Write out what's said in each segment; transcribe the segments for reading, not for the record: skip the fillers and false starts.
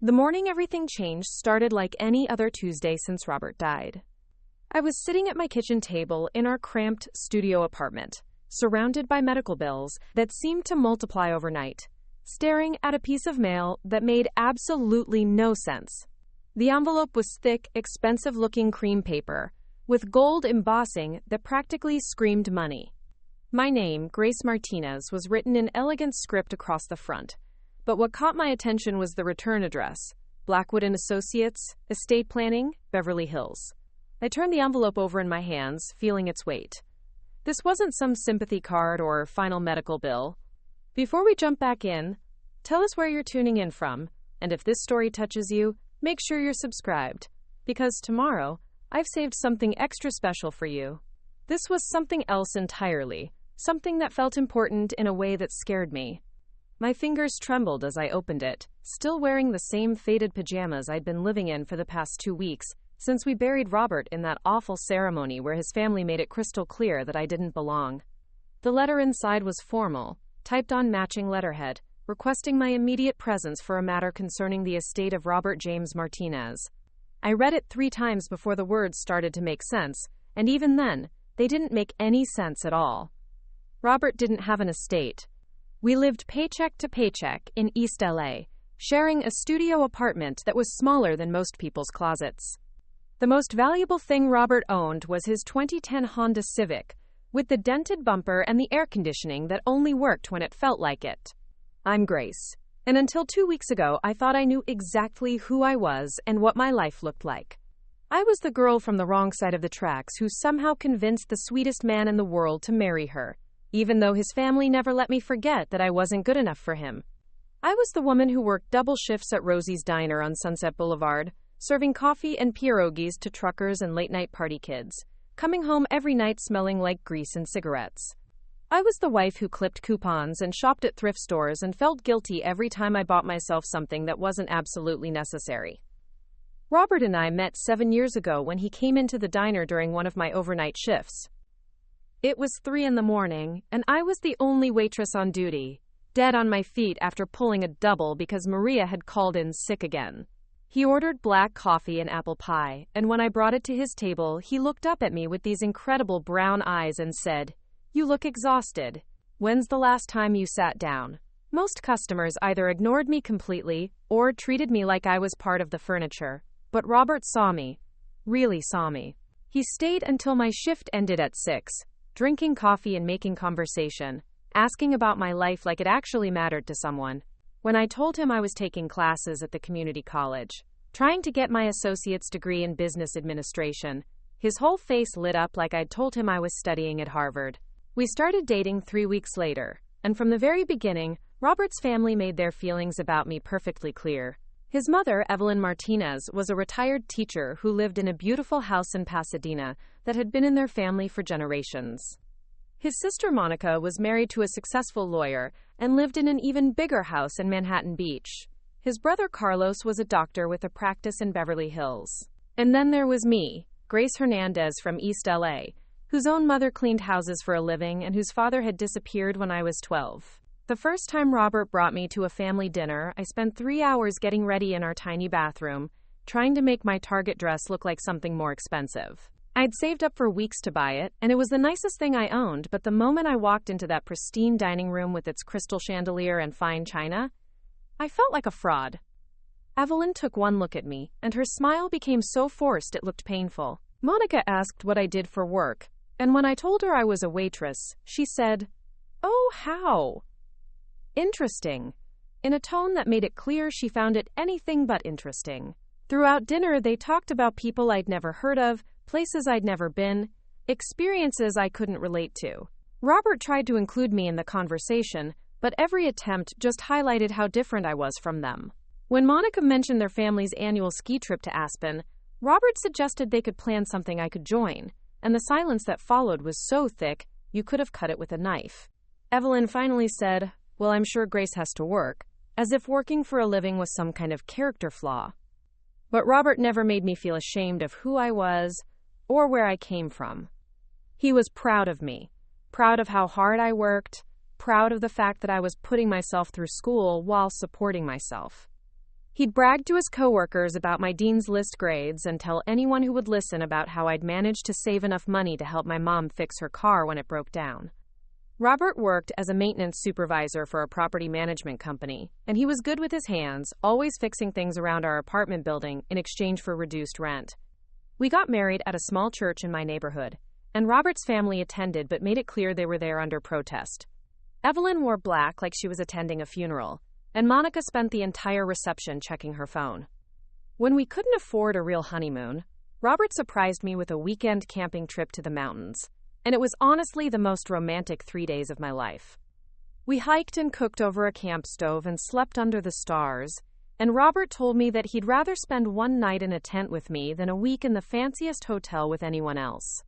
The morning everything changed started like any other Tuesday since Robert died. I was sitting at my kitchen table in our cramped studio apartment, surrounded by medical bills that seemed to multiply overnight, staring at a piece of mail that made absolutely no sense. The envelope was thick, expensive-looking cream paper, with gold embossing that practically screamed money. My name, Grace Martinez, was written in elegant script across the front, but what caught my attention was the return address, Blackwood Associates, Estate Planning, Beverly Hills. I turned the envelope over in my hands, feeling its weight. This wasn't some sympathy card or final medical bill. Before we jump back in, tell us where you're tuning in from, and if this story touches you, make sure you're subscribed, because tomorrow, I've saved something extra special for you. This was something else entirely, something that felt important in a way that scared me. My fingers trembled as I opened it, still wearing the same faded pajamas I'd been living in for the past 2 weeks, since we buried Robert in that awful ceremony where his family made it crystal clear that I didn't belong. The letter inside was formal, typed on matching letterhead, requesting my immediate presence for a matter concerning the estate of Robert James Martinez. I read it 3 times before the words started to make sense, and even then, they didn't make any sense at all. Robert didn't have an estate. We lived paycheck to paycheck in East LA, sharing a studio apartment that was smaller than most people's closets. The most valuable thing Robert owned was his 2010 Honda Civic, with the dented bumper and the air conditioning that only worked when it felt like it. I'm Grace, and until 2 weeks ago I thought I knew exactly who I was and what my life looked like. I was the girl from the wrong side of the tracks who somehow convinced the sweetest man in the world to marry her, even though his family never let me forget that I wasn't good enough for him. I was the woman who worked double shifts at Rosie's Diner on Sunset Boulevard, serving coffee and pierogies to truckers and late-night party kids, coming home every night smelling like grease and cigarettes. I was the wife who clipped coupons and shopped at thrift stores and felt guilty every time I bought myself something that wasn't absolutely necessary. Robert and I met 7 years ago when he came into the diner during one of my overnight shifts. It was 3 a.m, and I was the only waitress on duty, dead on my feet after pulling a double because Maria had called in sick again. He ordered black coffee and apple pie, and when I brought it to his table, he looked up at me with these incredible brown eyes and said, "You look exhausted. When's the last time you sat down?" Most customers either ignored me completely or treated me like I was part of the furniture, but Robert saw me, really saw me. He stayed until my shift ended at 6, drinking coffee and making conversation, asking about my life like it actually mattered to someone. When I told him I was taking classes at the community college, trying to get my associate's degree in business administration, his whole face lit up like I'd told him I was studying at Harvard. We started dating 3 weeks later, and from the very beginning, Robert's family made their feelings about me perfectly clear. His mother, Evelyn Martinez, was a retired teacher who lived in a beautiful house in Pasadena that had been in their family for generations. His sister Monica was married to a successful lawyer and lived in an even bigger house in Manhattan Beach. His brother Carlos was a doctor with a practice in Beverly Hills. And then there was me, Grace Hernandez from East LA, whose own mother cleaned houses for a living and whose father had disappeared when I was 12. The first time Robert brought me to a family dinner, I spent 3 hours getting ready in our tiny bathroom, trying to make my Target dress look like something more expensive. I'd saved up for weeks to buy it, and it was the nicest thing I owned, but the moment I walked into that pristine dining room with its crystal chandelier and fine china, I felt like a fraud. Evelyn took one look at me, and her smile became so forced it looked painful. Monica asked what I did for work, and when I told her I was a waitress, she said, "Oh, how interesting," in a tone that made it clear she found it anything but interesting. Throughout dinner, they talked about people I'd never heard of, places I'd never been, experiences I couldn't relate to. Robert tried to include me in the conversation, but every attempt just highlighted how different I was from them. When Monica mentioned their family's annual ski trip to Aspen, Robert suggested they could plan something I could join, and the silence that followed was so thick, you could have cut it with a knife. Evelyn finally said, "Well, I'm sure Grace has to work," as if working for a living was some kind of character flaw. But Robert never made me feel ashamed of who I was or where I came from. He was proud of me, proud of how hard I worked, proud of the fact that I was putting myself through school while supporting myself. He'd brag to his coworkers about my Dean's List grades and tell anyone who would listen about how I'd managed to save enough money to help my mom fix her car when it broke down. Robert worked as a maintenance supervisor for a property management company, and he was good with his hands, always fixing things around our apartment building in exchange for reduced rent. We got married at a small church in my neighborhood, and Robert's family attended but made it clear they were there under protest. Evelyn wore black like she was attending a funeral, and Monica spent the entire reception checking her phone. When we couldn't afford a real honeymoon, Robert surprised me with a weekend camping trip to the mountains, and it was honestly the most romantic 3 days of my life. We hiked and cooked over a camp stove and slept under the stars, and Robert told me that he'd rather spend one night in a tent with me than a week in the fanciest hotel with anyone else.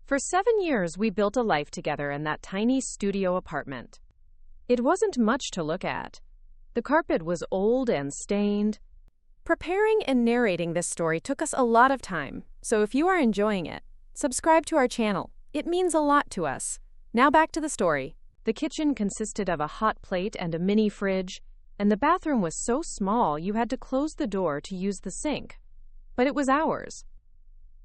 For 7 years, we built a life together in that tiny studio apartment. It wasn't much to look at. The carpet was old and stained. Preparing and narrating this story took us a lot of time, so if you are enjoying it, subscribe to our channel. It means a lot to us. Now back to the story. The kitchen consisted of a hot plate and a mini fridge, and the bathroom was so small you had to close the door to use the sink. But it was ours.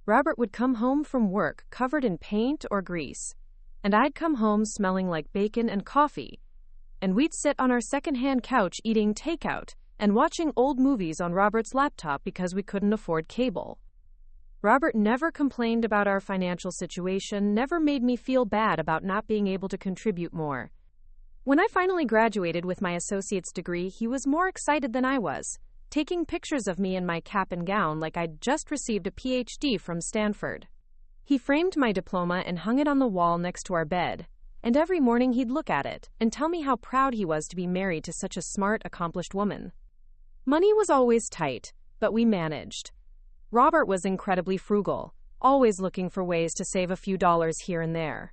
Robert would come home from work covered in paint or grease, and I'd come home smelling like bacon and coffee, and we'd sit on our secondhand couch eating takeout and watching old movies on Robert's laptop because we couldn't afford cable. Robert never complained about our financial situation, never made me feel bad about not being able to contribute more. When I finally graduated with my associate's degree, he was more excited than I was, taking pictures of me in my cap and gown like I'd just received a PhD from Stanford. He framed my diploma and hung it on the wall next to our bed, and every morning he'd look at it and tell me how proud he was to be married to such a smart, accomplished woman. Money was always tight, but we managed. Robert was incredibly frugal, always looking for ways to save a few dollars here and there.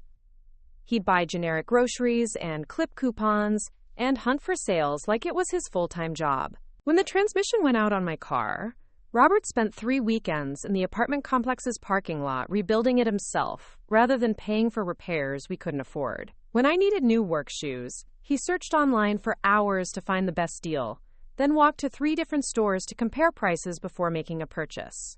He'd buy generic groceries and clip coupons and hunt for sales like it was his full-time job. When the transmission went out on my car, Robert spent 3 weekends in the apartment complex's parking lot rebuilding it himself, rather than paying for repairs we couldn't afford. When I needed new work shoes, he searched online for hours to find the best deal, then walked to 3 different stores to compare prices before making a purchase.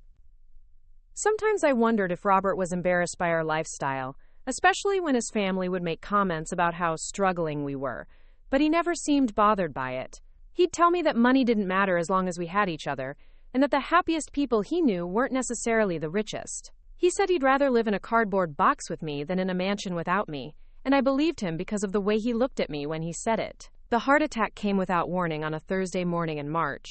Sometimes I wondered if Robert was embarrassed by our lifestyle, especially when his family would make comments about how struggling we were, but he never seemed bothered by it. He'd tell me that money didn't matter as long as we had each other, and that the happiest people he knew weren't necessarily the richest. He said he'd rather live in a cardboard box with me than in a mansion without me, and I believed him because of the way he looked at me when he said it. The heart attack came without warning on a Thursday morning in March.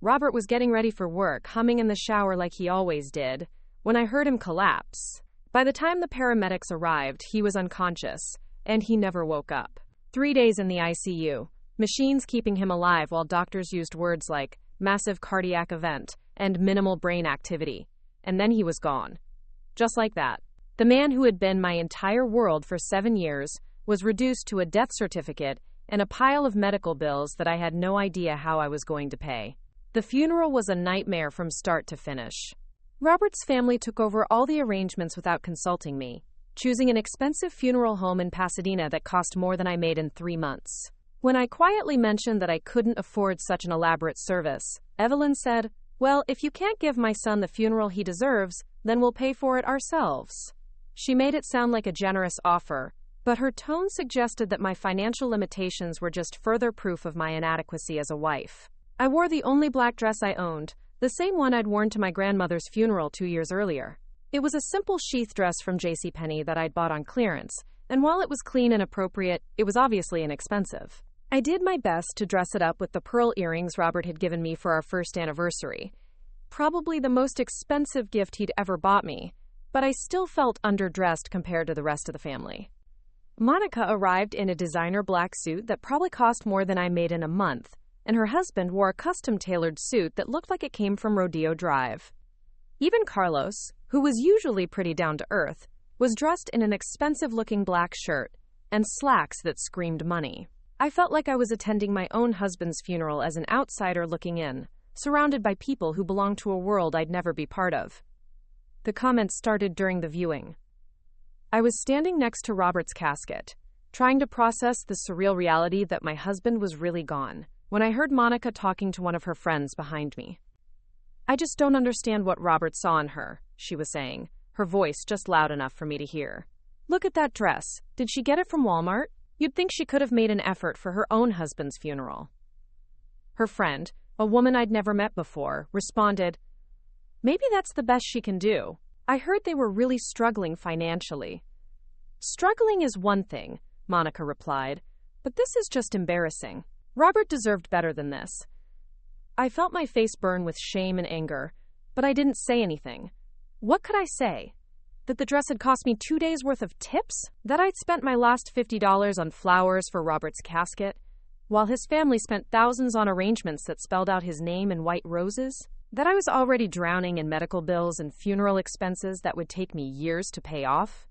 Robert was getting ready for work, humming in the shower like he always did, when I heard him collapse. By the time the paramedics arrived, he was unconscious, and he never woke up. 3 days in the ICU, machines keeping him alive while doctors used words like massive cardiac event and minimal brain activity, and then he was gone. Just like that. The man who had been my entire world for 7 years was reduced to a death certificate and a pile of medical bills that I had no idea how I was going to pay. The funeral was a nightmare from start to finish. Robert's family took over all the arrangements without consulting me, choosing an expensive funeral home in Pasadena that cost more than I made in 3 months. When I quietly mentioned that I couldn't afford such an elaborate service, Evelyn said, "Well, if you can't give my son the funeral he deserves, then we'll pay for it ourselves." She made it sound like a generous offer, but her tone suggested that my financial limitations were just further proof of my inadequacy as a wife. I wore the only black dress I owned, the same one I'd worn to my grandmother's funeral 2 years earlier. It was a simple sheath dress from JCPenney that I'd bought on clearance, and while it was clean and appropriate, it was obviously inexpensive. I did my best to dress it up with the pearl earrings Robert had given me for our first anniversary, probably the most expensive gift he'd ever bought me, but I still felt underdressed compared to the rest of the family. Monica arrived in a designer black suit that probably cost more than I made in a month, and her husband wore a custom-tailored suit that looked like it came from Rodeo Drive. Even Carlos, who was usually pretty down-to-earth, was dressed in an expensive-looking black shirt and slacks that screamed money. I felt like I was attending my own husband's funeral as an outsider looking in, surrounded by people who belonged to a world I'd never be part of. The comments started during the viewing. I was standing next to Robert's casket, trying to process the surreal reality that my husband was really gone. when I heard Monica talking to one of her friends behind me. "I just don't understand what Robert saw in her," she was saying, her voice just loud enough for me to hear. "Look at that dress. Did she get it from Walmart? You'd think she could have made an effort for her own husband's funeral." Her friend, a woman I'd never met before, responded, "Maybe that's the best she can do. I heard they were really struggling financially." "Struggling is one thing," Monica replied, "but this is just embarrassing. Robert deserved better than this." I felt my face burn with shame and anger, but I didn't say anything. What could I say? That the dress had cost me 2 days' worth of tips? That I'd spent my last $50 on flowers for Robert's casket, while his family spent thousands on arrangements that spelled out his name in white roses? That I was already drowning in medical bills and funeral expenses that would take me years to pay off?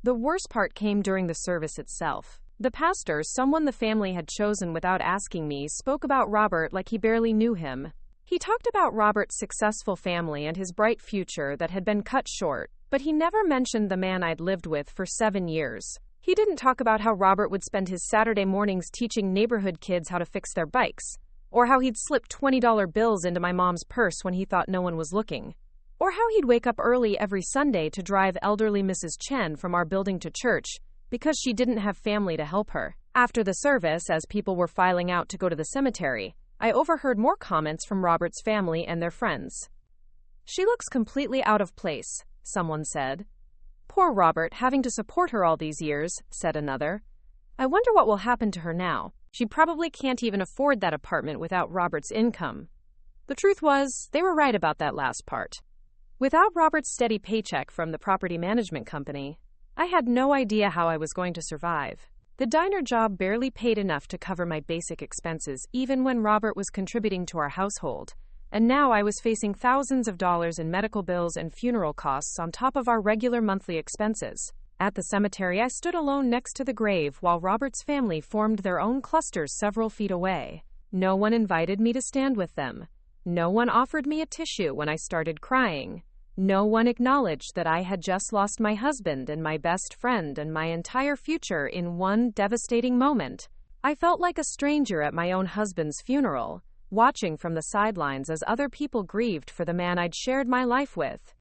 The worst part came during the service itself. The pastor, someone the family had chosen without asking me, spoke about Robert like he barely knew him. He talked about Robert's successful family and his bright future that had been cut short, but he never mentioned the man I'd lived with for 7 years. He didn't talk about how Robert would spend his Saturday mornings teaching neighborhood kids how to fix their bikes, or how he'd slip $20 bills into my mom's purse when he thought no one was looking, or how he'd wake up early every Sunday to drive elderly Mrs. Chen from our building to church because she didn't have family to help her. After the service, as people were filing out to go to the cemetery, I overheard more comments from Robert's family and their friends. "She looks completely out of place," someone said. "Poor Robert, having to support her all these years," said another. "I wonder what will happen to her now. She probably can't even afford that apartment without Robert's income." The truth was, they were right about that last part. Without Robert's steady paycheck from the property management company, I had no idea how I was going to survive. The diner job barely paid enough to cover my basic expenses, even when Robert was contributing to our household, and now I was facing thousands of dollars in medical bills and funeral costs on top of our regular monthly expenses. At the cemetery, I stood alone next to the grave while Robert's family formed their own clusters several feet away. No one invited me to stand with them. No one offered me a tissue when I started crying. No one acknowledged that I had just lost my husband and my best friend and my entire future in one devastating moment. I felt like a stranger at my own husband's funeral, watching from the sidelines as other people grieved for the man I'd shared my life with.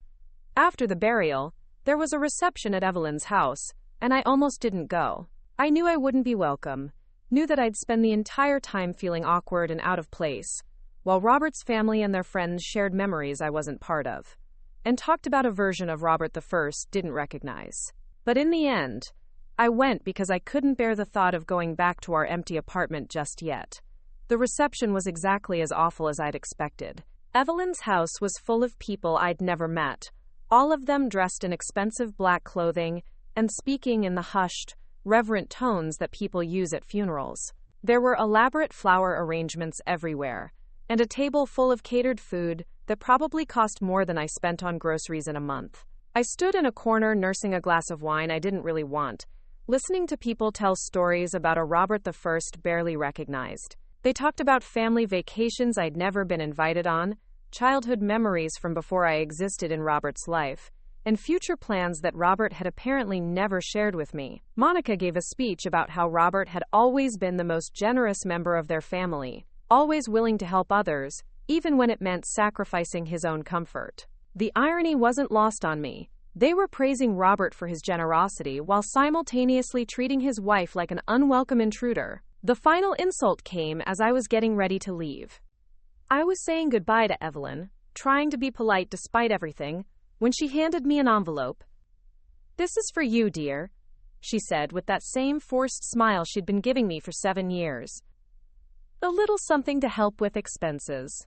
After the burial, there was a reception at Evelyn's house, and I almost didn't go. I knew I wouldn't be welcome, knew that I'd spend the entire time feeling awkward and out of place, while Robert's family and their friends shared memories I wasn't part of, and talked about a version of Robert I didn't recognize. But in the end, I went because I couldn't bear the thought of going back to our empty apartment just yet. The reception was exactly as awful as I'd expected. Evelyn's house was full of people I'd never met, all of them dressed in expensive black clothing and speaking in the hushed, reverent tones that people use at funerals. There were elaborate flower arrangements everywhere, and a table full of catered food that probably cost more than I spent on groceries in a month. I stood in a corner nursing a glass of wine I didn't really want, listening to people tell stories about a Robert I barely recognized. They talked about family vacations I'd never been invited on, childhood memories from before I existed in Robert's life, and future plans that Robert had apparently never shared with me. Monica gave a speech about how Robert had always been the most generous member of their family, always willing to help others, even when it meant sacrificing his own comfort. The irony wasn't lost on me. They were praising Robert for his generosity while simultaneously treating his wife like an unwelcome intruder. The final insult came as I was getting ready to leave. I was saying goodbye to Evelyn, trying to be polite despite everything, when she handed me an envelope. "This is for you, dear," she said with that same forced smile she'd been giving me for 7 years. "A little something to help with expenses."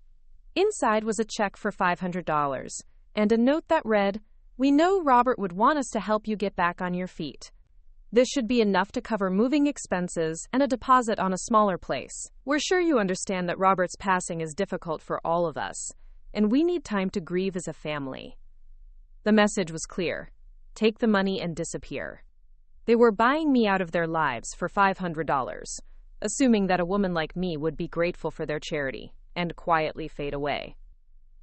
Inside was a check for $500, and a note that read, "We know Robert would want us to help you get back on your feet. This should be enough to cover moving expenses and a deposit on a smaller place. We're sure you understand that Robert's passing is difficult for all of us, and we need time to grieve as a family." The message was clear. Take the money and disappear. They were buying me out of their lives for $500, assuming that a woman like me would be grateful for their charity and quietly fade away.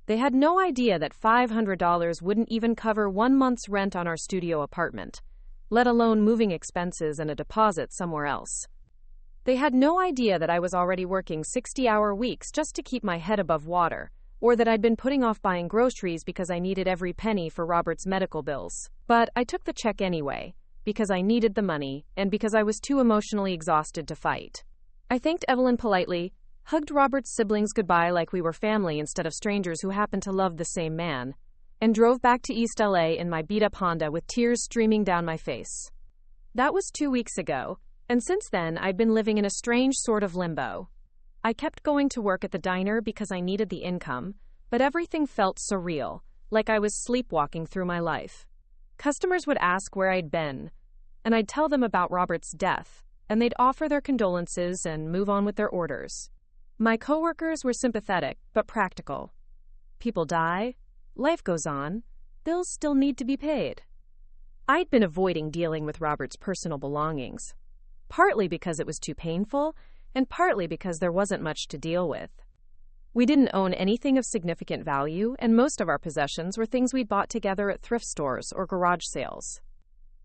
They had no idea that $500 wouldn't even cover 1 month's rent on our studio apartment, let alone moving expenses and a deposit somewhere else. They had no idea that I was already working 60-hour weeks just to keep my head above water, or that I'd been putting off buying groceries because I needed every penny for Robert's medical bills. But I took the check anyway, because I needed the money, and because I was too emotionally exhausted to fight. I thanked Evelyn politely, hugged Robert's siblings goodbye like we were family instead of strangers who happened to love the same man, and drove back to East LA in my beat-up Honda with tears streaming down my face. That was 2 weeks ago, and since then I'd been living in a strange sort of limbo. I kept going to work at the diner because I needed the income, but everything felt surreal, like I was sleepwalking through my life. Customers would ask where I'd been, and I'd tell them about Robert's death, and they'd offer their condolences and move on with their orders. My coworkers were sympathetic, but practical. People die, life goes on, bills still need to be paid. I'd been avoiding dealing with Robert's personal belongings, partly because it was too painful, and partly because there wasn't much to deal with. We didn't own anything of significant value, and most of our possessions were things we'd bought together at thrift stores or garage sales.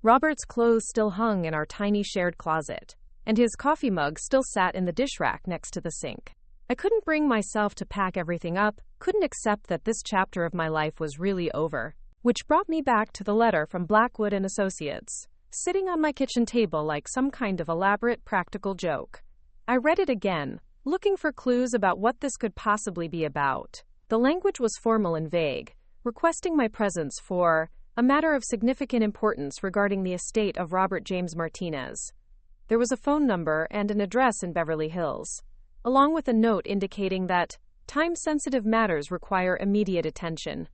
Robert's clothes still hung in our tiny shared closet, and his coffee mug still sat in the dish rack next to the sink. I couldn't bring myself to pack everything up, couldn't accept that this chapter of my life was really over, which brought me back to the letter from Blackwood Associates, sitting on my kitchen table like some kind of elaborate practical joke. I read it again, looking for clues about what this could possibly be about. The language was formal and vague, requesting my presence for a matter of significant importance regarding the estate of Robert James Martinez. There was a phone number and an address in Beverly Hills, along with a note indicating that time-sensitive matters require immediate attention.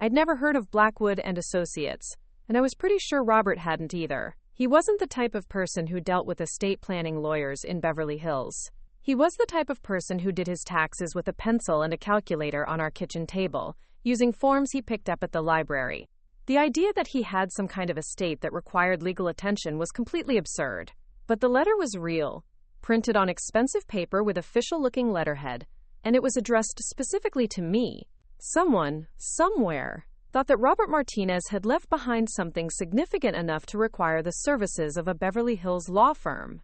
I'd never heard of Blackwood Associates, and I was pretty sure Robert hadn't either. He wasn't the type of person who dealt with estate planning lawyers in Beverly Hills. He was the type of person who did his taxes with a pencil and a calculator on our kitchen table, using forms he picked up at the library. The idea that he had some kind of estate that required legal attention was completely absurd. But the letter was real, printed on expensive paper with official-looking letterhead, and it was addressed specifically to me. Someone, somewhere, thought that Robert Martinez had left behind something significant enough to require the services of a Beverly Hills law firm.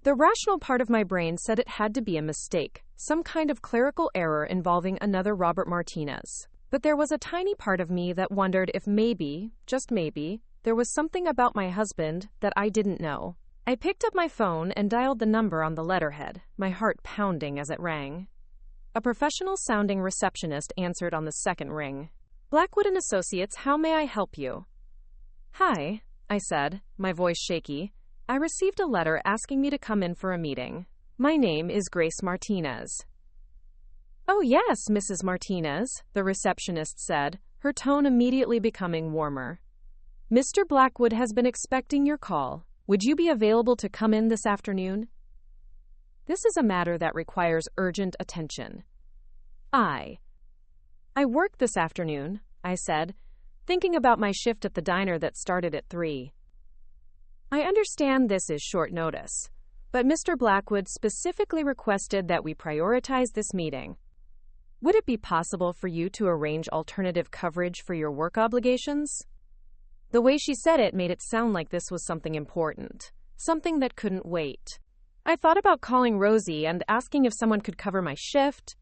The rational part of my brain said it had to be a mistake, some kind of clerical error involving another Robert Martinez. But there was a tiny part of me that wondered if maybe, just maybe, there was something about my husband that I didn't know. I picked up my phone and dialed the number on the letterhead, my heart pounding as it rang. A professional-sounding receptionist answered on the second ring. Blackwood Associates, how may I help you? Hi, I said, my voice shaky. I received a letter asking me to come in for a meeting. My name is Grace Martinez. Oh yes, Mrs. Martinez, the receptionist said, her tone immediately becoming warmer. Mr. Blackwood has been expecting your call. Would you be available to come in this afternoon? This is a matter that requires urgent attention. I work this afternoon, I said, thinking about my shift at the diner that started at 3. I understand this is short notice, but Mr. Blackwood specifically requested that we prioritize this meeting. Would it be possible for you to arrange alternative coverage for your work obligations? The way she said it made it sound like this was something important, something that couldn't wait. I thought about calling Rosie and asking if someone could cover my shift,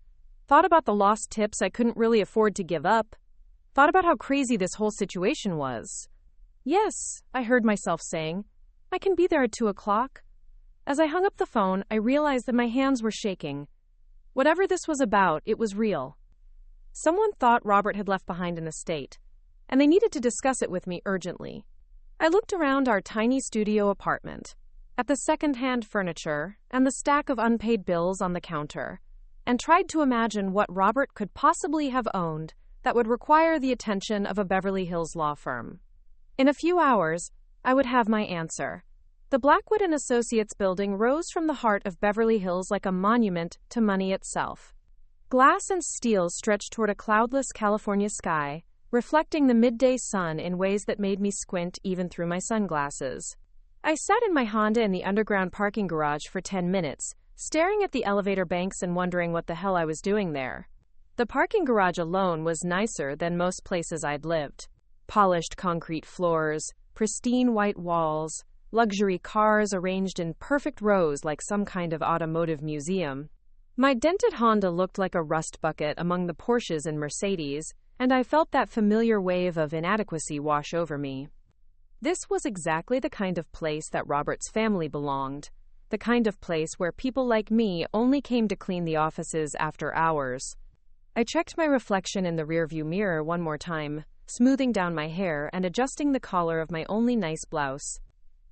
thought about the lost tips I couldn't really afford to give up, thought about how crazy this whole situation was. Yes, I heard myself saying, I can be there at 2 o'clock. As I hung up the phone, I realized that my hands were shaking. Whatever this was about, it was real. Someone thought Robert had left behind an estate, and they needed to discuss it with me urgently. I looked around our tiny studio apartment, at the second-hand furniture and the stack of unpaid bills on the counter, and tried to imagine what Robert could possibly have owned that would require the attention of a Beverly Hills law firm. In a few hours, I would have my answer. The Blackwood Associates building rose from the heart of Beverly Hills like a monument to money itself. Glass and steel stretched toward a cloudless California sky, reflecting the midday sun in ways that made me squint even through my sunglasses. I sat in my Honda in the underground parking garage for 10 minutes, staring at the elevator banks and wondering what the hell I was doing there. The parking garage alone was nicer than most places I'd lived. Polished concrete floors, pristine white walls, luxury cars arranged in perfect rows like some kind of automotive museum. My dented Honda looked like a rust bucket among the Porsches and Mercedes, and I felt that familiar wave of inadequacy wash over me. This was exactly the kind of place that Robert's family belonged, the kind of place where people like me only came to clean the offices after hours. I checked my reflection in the rearview mirror one more time, smoothing down my hair and adjusting the collar of my only nice blouse.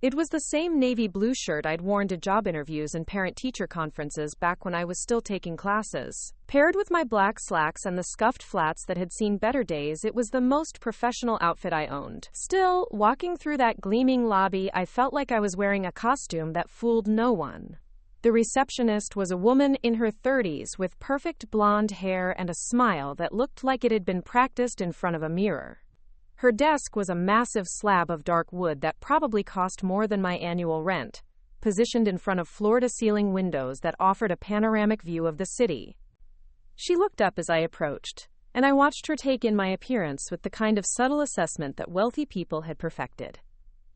It was the same navy blue shirt I'd worn to job interviews and parent-teacher conferences back when I was still taking classes. Paired with my black slacks and the scuffed flats that had seen better days, it was the most professional outfit I owned. Still, walking through that gleaming lobby, I felt like I was wearing a costume that fooled no one. The receptionist was a woman in her 30s with perfect blonde hair and a smile that looked like it had been practiced in front of a mirror. Her desk was a massive slab of dark wood that probably cost more than my annual rent, positioned in front of floor-to-ceiling windows that offered a panoramic view of the city. She looked up as I approached, and I watched her take in my appearance with the kind of subtle assessment that wealthy people had perfected.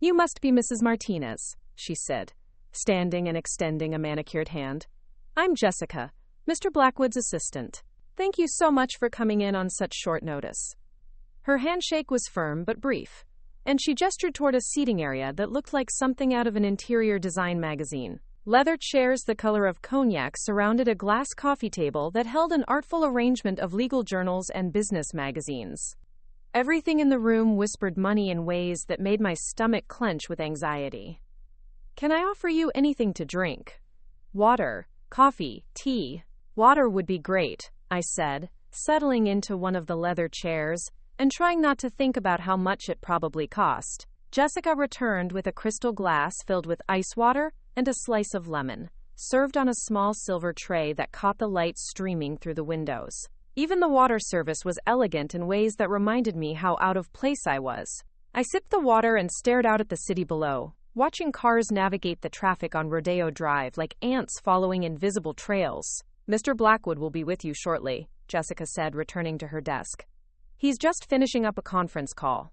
"You must be Mrs. Martinez," she said, standing and extending a manicured hand. "I'm Jessica, Mr. Blackwood's assistant. Thank you so much for coming in on such short notice." Her handshake was firm but brief, and she gestured toward a seating area that looked like something out of an interior design magazine. Leather chairs the color of cognac surrounded a glass coffee table that held an artful arrangement of legal journals and business magazines. Everything in the room whispered money in ways that made my stomach clench with anxiety. "Can I offer you anything to drink? Water, coffee, tea?" "Water would be great," I said, settling into one of the leather chairs and trying not to think about how much it probably cost. Jessica returned with a crystal glass filled with ice water and a slice of lemon, served on a small silver tray that caught the light streaming through the windows. Even the water service was elegant in ways that reminded me how out of place I was. I sipped the water and stared out at the city below, watching cars navigate the traffic on Rodeo Drive like ants following invisible trails. "Mr. Blackwood will be with you shortly," Jessica said, returning to her desk. "He's just finishing up a conference call."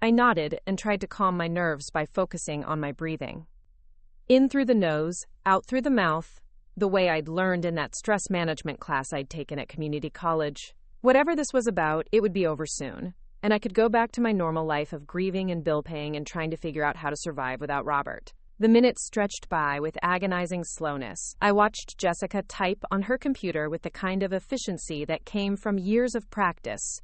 I nodded and tried to calm my nerves by focusing on my breathing. In through the nose, out through the mouth, the way I'd learned in that stress management class I'd taken at community college. Whatever this was about, it would be over soon, and I could go back to my normal life of grieving and bill paying and trying to figure out how to survive without Robert. The minutes stretched by with agonizing slowness. I watched Jessica type on her computer with the kind of efficiency that came from years of practice,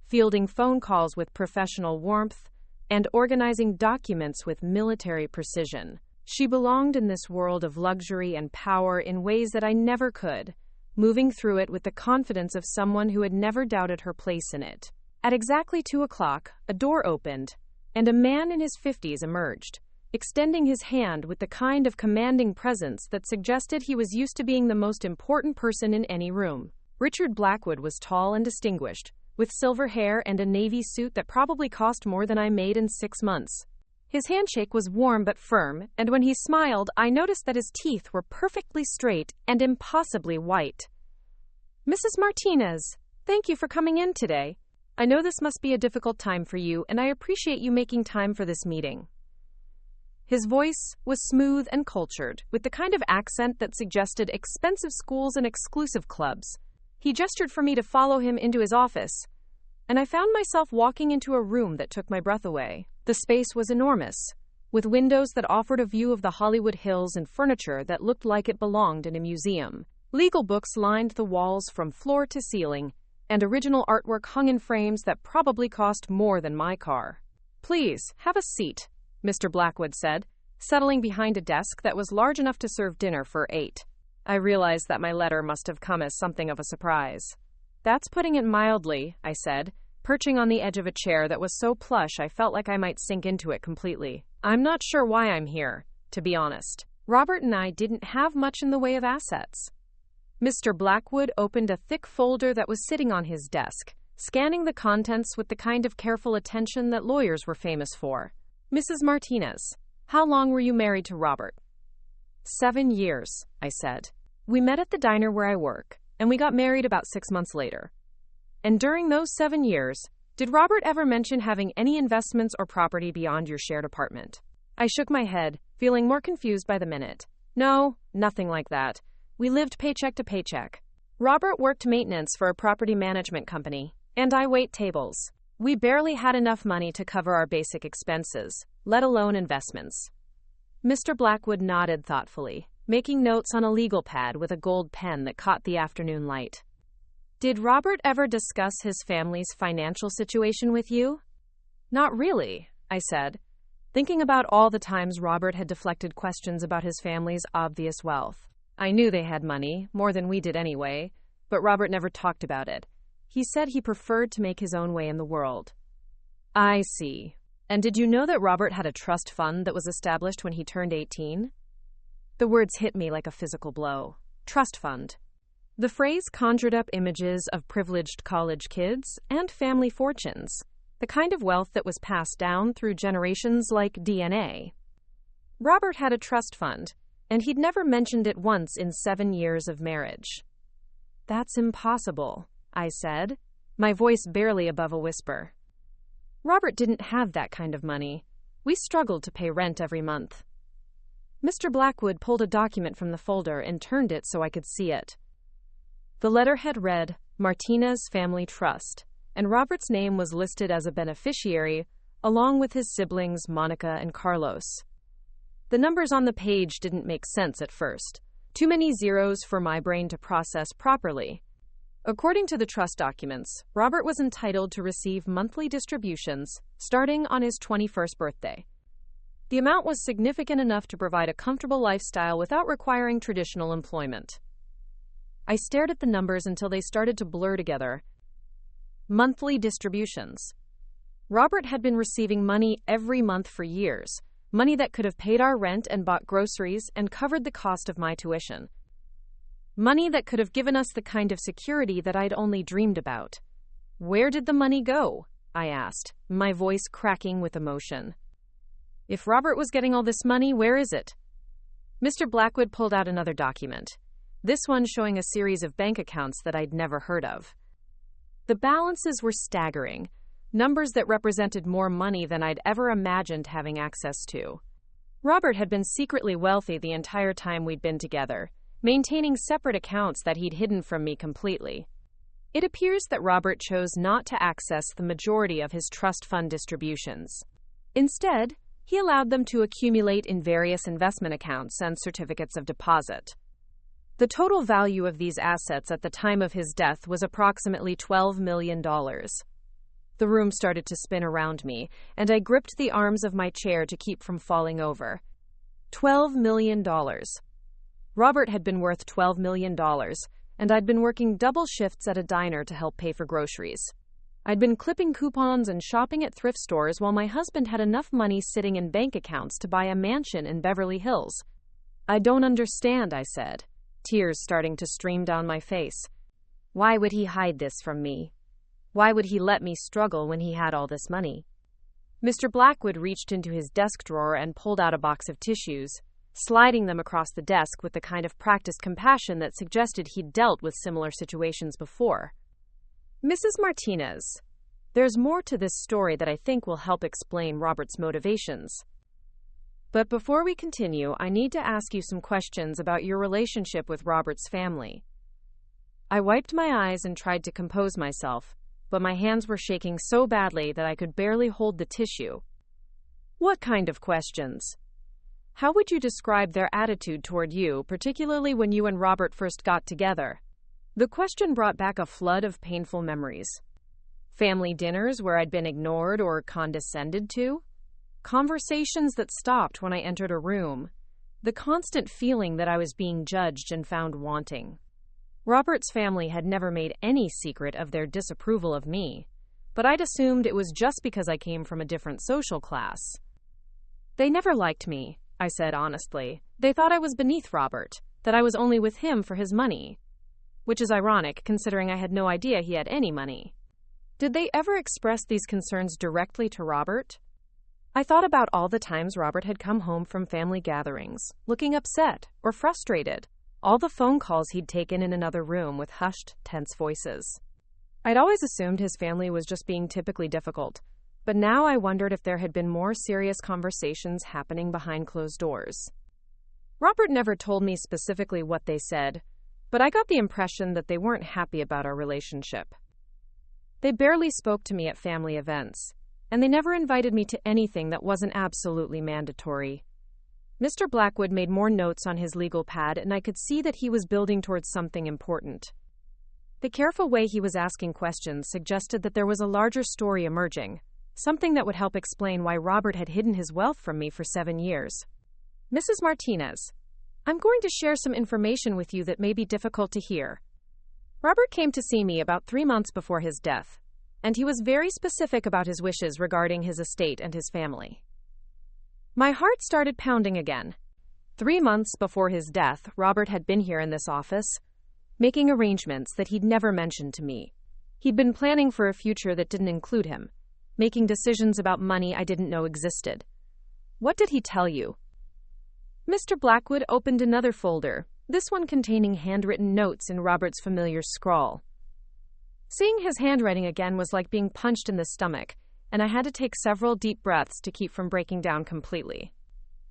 fielding phone calls with professional warmth, and organizing documents with military precision. She belonged in this world of luxury and power in ways that I never could, moving through it with the confidence of someone who had never doubted her place in it. At exactly 2 o'clock, a door opened, and a man in his 50s emerged, extending his hand with the kind of commanding presence that suggested he was used to being the most important person in any room. Richard Blackwood was tall and distinguished, with silver hair and a navy suit that probably cost more than I made in 6 months. His handshake was warm but firm, and when he smiled, I noticed that his teeth were perfectly straight and impossibly white. "Mrs. Martinez, thank you for coming in today. I know this must be a difficult time for you, and I appreciate you making time for this meeting." His voice was smooth and cultured, with the kind of accent that suggested expensive schools and exclusive clubs. He gestured for me to follow him into his office, and I found myself walking into a room that took my breath away. The space was enormous, with windows that offered a view of the Hollywood Hills and furniture that looked like it belonged in a museum. Legal books lined the walls from floor to ceiling, and original artwork hung in frames that probably cost more than my car. "Please, have a seat," Mr. Blackwood said, settling behind a desk that was large enough to serve dinner for 8. I realized that my letter must have come as something of a surprise. "That's putting it mildly," I said, perching on the edge of a chair that was so plush I felt like I might sink into it completely. "I'm not sure why I'm here, to be honest. Robert and I didn't have much in the way of assets." Mr. Blackwood opened a thick folder that was sitting on his desk, scanning the contents with the kind of careful attention that lawyers were famous for. "Mrs. Martinez, how long were you married to Robert?" 7 years, I said. "We met at the diner where I work, and we got married about 6 months later." "And during those 7 years, did Robert ever mention having any investments or property beyond your shared apartment?" I shook my head, feeling more confused by the minute. No, nothing like that. We lived paycheck to paycheck. Robert worked maintenance for a property management company, and I wait tables. We barely had enough money to cover our basic expenses, let alone investments. Mr. Blackwood nodded thoughtfully, making notes on a legal pad with a gold pen that caught the afternoon light. Did Robert ever discuss his family's financial situation with you? Not really, I said, thinking about all the times Robert had deflected questions about his family's obvious wealth. I knew they had money, more than we did anyway, but Robert never talked about it. He said he preferred to make his own way in the world. I see. And did you know that Robert had a trust fund that was established when he turned 18? The words hit me like a physical blow. Trust fund. The phrase conjured up images of privileged college kids and family fortunes, the kind of wealth that was passed down through generations like DNA. Robert had a trust fund, and he'd never mentioned it once in 7 years of marriage. That's impossible, I said, my voice barely above a whisper. Robert didn't have that kind of money. We struggled to pay rent every month. Mr. Blackwood pulled a document from the folder and turned it so I could see it. The letterhead read, Martinez Family Trust, and Robert's name was listed as a beneficiary, along with his siblings Monica and Carlos. The numbers on the page didn't make sense at first. Too many zeros for my brain to process properly. According to the trust documents, Robert was entitled to receive monthly distributions starting on his 21st birthday. The amount was significant enough to provide a comfortable lifestyle without requiring traditional employment. I stared at the numbers until they started to blur together. Monthly distributions. Robert had been receiving money every month for years, money that could have paid our rent and bought groceries and covered the cost of my tuition. Money that could have given us the kind of security that I'd only dreamed about. Where did the money go? I asked, my voice cracking with emotion. If Robert was getting all this money, where is it? Mr. Blackwood pulled out another document, this one showing a series of bank accounts that I'd never heard of. The balances were staggering, numbers that represented more money than I'd ever imagined having access to. Robert had been secretly wealthy the entire time we'd been together, maintaining separate accounts that he'd hidden from me completely. It appears that Robert chose not to access the majority of his trust fund distributions. Instead, he allowed them to accumulate in various investment accounts and certificates of deposit. The total value of these assets at the time of his death was approximately $12 million. The room started to spin around me, and I gripped the arms of my chair to keep from falling over. $12 million. Robert had been worth $12 million, and I'd been working double shifts at a diner to help pay for groceries. I'd been clipping coupons and shopping at thrift stores while my husband had enough money sitting in bank accounts to buy a mansion in Beverly Hills. I don't understand, I said, tears starting to stream down my face. Why would he hide this from me? Why would he let me struggle when he had all this money? Mr. Blackwood reached into his desk drawer and pulled out a box of tissues, sliding them across the desk with the kind of practiced compassion that suggested he'd dealt with similar situations before. Mrs. Martinez, there's more to this story that I think will help explain Robert's motivations. But before we continue, I need to ask you some questions about your relationship with Robert's family. I wiped my eyes and tried to compose myself, but my hands were shaking so badly that I could barely hold the tissue. What kind of questions? How would you describe their attitude toward you, particularly when you and Robert first got together? The question brought back a flood of painful memories. Family dinners where I'd been ignored or condescended to? Conversations that stopped when I entered a room. The constant feeling that I was being judged and found wanting. Robert's family had never made any secret of their disapproval of me, but I'd assumed it was just because I came from a different social class. They never liked me, I said honestly. They thought I was beneath Robert, that I was only with him for his money. Which is ironic, considering I had no idea he had any money. Did they ever express these concerns directly to Robert? I thought about all the times Robert had come home from family gatherings, looking upset or frustrated. All the phone calls he'd taken in another room with hushed, tense voices. I'd always assumed his family was just being typically difficult, but now I wondered if there had been more serious conversations happening behind closed doors. Robert never told me specifically what they said, but I got the impression that they weren't happy about our relationship. They barely spoke to me at family events, and they never invited me to anything that wasn't absolutely mandatory. Mr. Blackwood made more notes on his legal pad, and I could see that he was building towards something important. The careful way he was asking questions suggested that there was a larger story emerging, something that would help explain why Robert had hidden his wealth from me for 7 years. Mrs. Martinez, I'm going to share some information with you that may be difficult to hear. Robert came to see me about 3 months before his death, and he was very specific about his wishes regarding his estate and his family. My heart started pounding again. 3 months before his death, Robert had been here in this office, making arrangements that he'd never mentioned to me. He'd been planning for a future that didn't include him, making decisions about money I didn't know existed. What did he tell you? Mr. Blackwood opened another folder, this one containing handwritten notes in Robert's familiar scrawl. Seeing his handwriting again was like being punched in the stomach, and I had to take several deep breaths to keep from breaking down completely.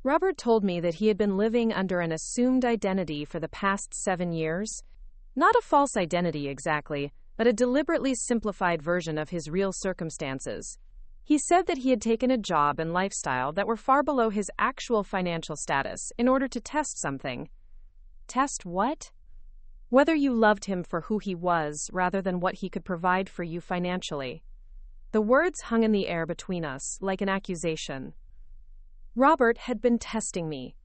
Robert told me that he had been living under an assumed identity for the past 7 years. Not a false identity exactly, but a deliberately simplified version of his real circumstances. He said that he had taken a job and lifestyle that were far below his actual financial status in order to test something. Test what? Whether you loved him for who he was rather than what he could provide for you financially. The words hung in the air between us like an accusation. Robert had been testing me.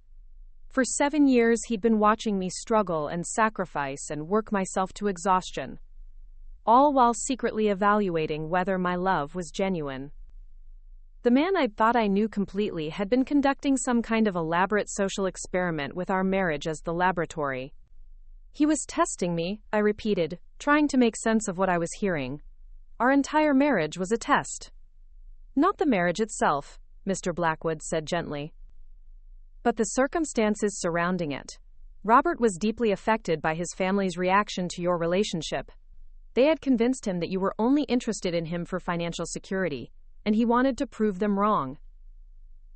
For 7 years, he'd been watching me struggle and sacrifice and work myself to exhaustion, all while secretly evaluating whether my love was genuine. The man I'd thought I knew completely had been conducting some kind of elaborate social experiment with our marriage as the laboratory. He was testing me, I repeated, trying to make sense of what I was hearing. Our entire marriage was a test. Not the marriage itself, Mr. Blackwood said gently, but the circumstances surrounding it. Robert was deeply affected by his family's reaction to your relationship. They had convinced him that you were only interested in him for financial security, and he wanted to prove them wrong.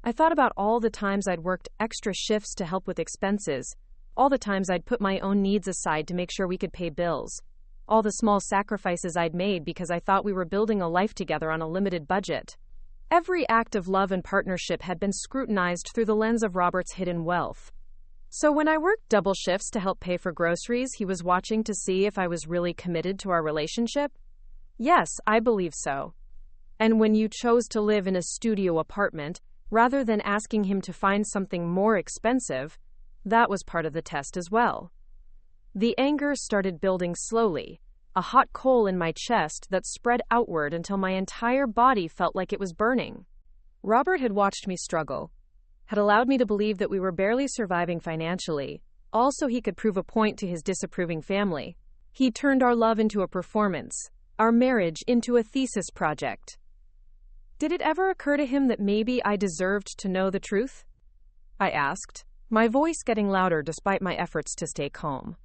I thought about all the times I'd worked extra shifts to help with expenses, all the times I'd put my own needs aside to make sure we could pay bills, all the small sacrifices I'd made because I thought we were building a life together on a limited budget. Every act of love and partnership had been scrutinized through the lens of Robert's hidden wealth. So when I worked double shifts to help pay for groceries, he was watching to see if I was really committed to our relationship? Yes, I believe so. And when you chose to live in a studio apartment, rather than asking him to find something more expensive, that was part of the test as well. The anger started building slowly, a hot coal in my chest that spread outward until my entire body felt like it was burning. Robert had watched me struggle, had allowed me to believe that we were barely surviving financially, all so he could prove a point to his disapproving family. He turned our love into a performance, our marriage into a thesis project. Did it ever occur to him that maybe I deserved to know the truth? I asked, my voice getting louder despite my efforts to stay calm.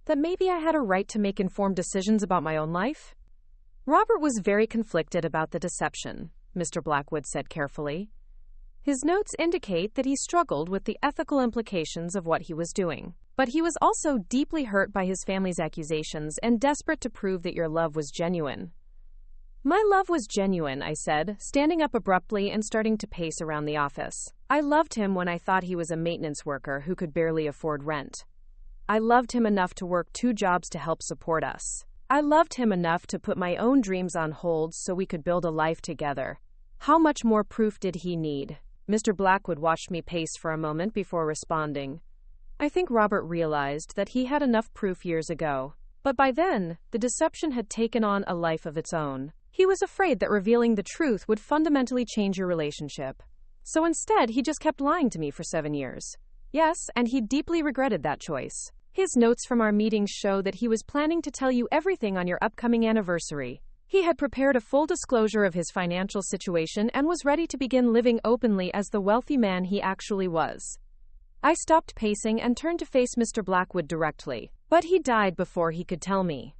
That maybe I had a right to make informed decisions about my own life? Robert was very conflicted about the deception, Mr. Blackwood said carefully. His notes indicate that he struggled with the ethical implications of what he was doing. But he was also deeply hurt by his family's accusations and desperate to prove that your love was genuine. My love was genuine, I said, standing up abruptly and starting to pace around the office. I loved him when I thought he was a maintenance worker who could barely afford rent. I loved him enough to work 2 jobs to help support us. I loved him enough to put my own dreams on hold so we could build a life together. How much more proof did he need? Mr. Blackwood watched me pace for a moment before responding. I think Robert realized that he had enough proof years ago. But by then, the deception had taken on a life of its own. He was afraid that revealing the truth would fundamentally change your relationship. So instead, he just kept lying to me for 7 years. Yes, and he deeply regretted that choice. His notes from our meetings show that he was planning to tell you everything on your upcoming anniversary. He had prepared a full disclosure of his financial situation and was ready to begin living openly as the wealthy man he actually was. I stopped pacing and turned to face Mr. Blackwood directly. But he died before he could tell me.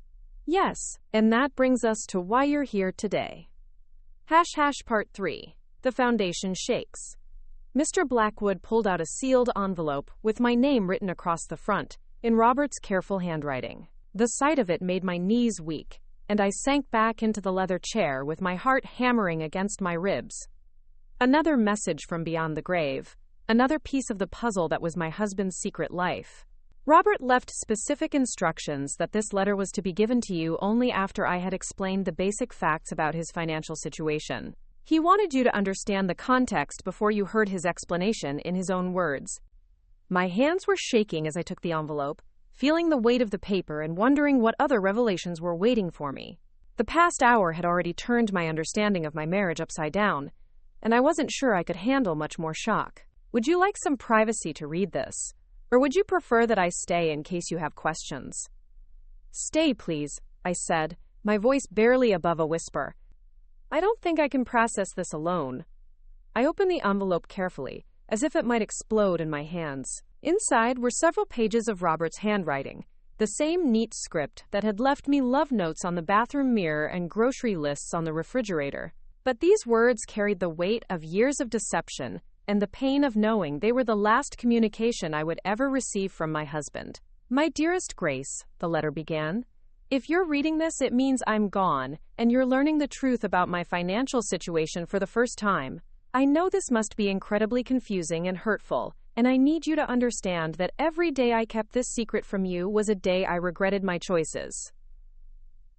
Yes, and that brings us to why you're here today. Part 3. The foundation shakes. Mr. Blackwood pulled out a sealed envelope with my name written across the front, in Robert's careful handwriting. The sight of it made my knees weak, and I sank back into the leather chair with my heart hammering against my ribs. Another message from beyond the grave. Another piece of the puzzle that was my husband's secret life. Robert left specific instructions that this letter was to be given to you only after I had explained the basic facts about his financial situation. He wanted you to understand the context before you heard his explanation in his own words. My hands were shaking as I took the envelope, feeling the weight of the paper and wondering what other revelations were waiting for me. The past hour had already turned my understanding of my marriage upside down, and I wasn't sure I could handle much more shock. Would you like some privacy to read this? Or would you prefer that I stay in case you have questions? Stay, please, I said, my voice barely above a whisper. I don't think I can process this alone. I opened the envelope carefully, as if it might explode in my hands. Inside were several pages of Robert's handwriting, the same neat script that had left me love notes on the bathroom mirror and grocery lists on the refrigerator. But these words carried the weight of years of deception and the pain of knowing they were the last communication I would ever receive from my husband. My dearest Grace, the letter began. If you're reading this, it means I'm gone, and you're learning the truth about my financial situation for the first time. I know this must be incredibly confusing and hurtful, and I need you to understand that every day I kept this secret from you was a day I regretted my choices.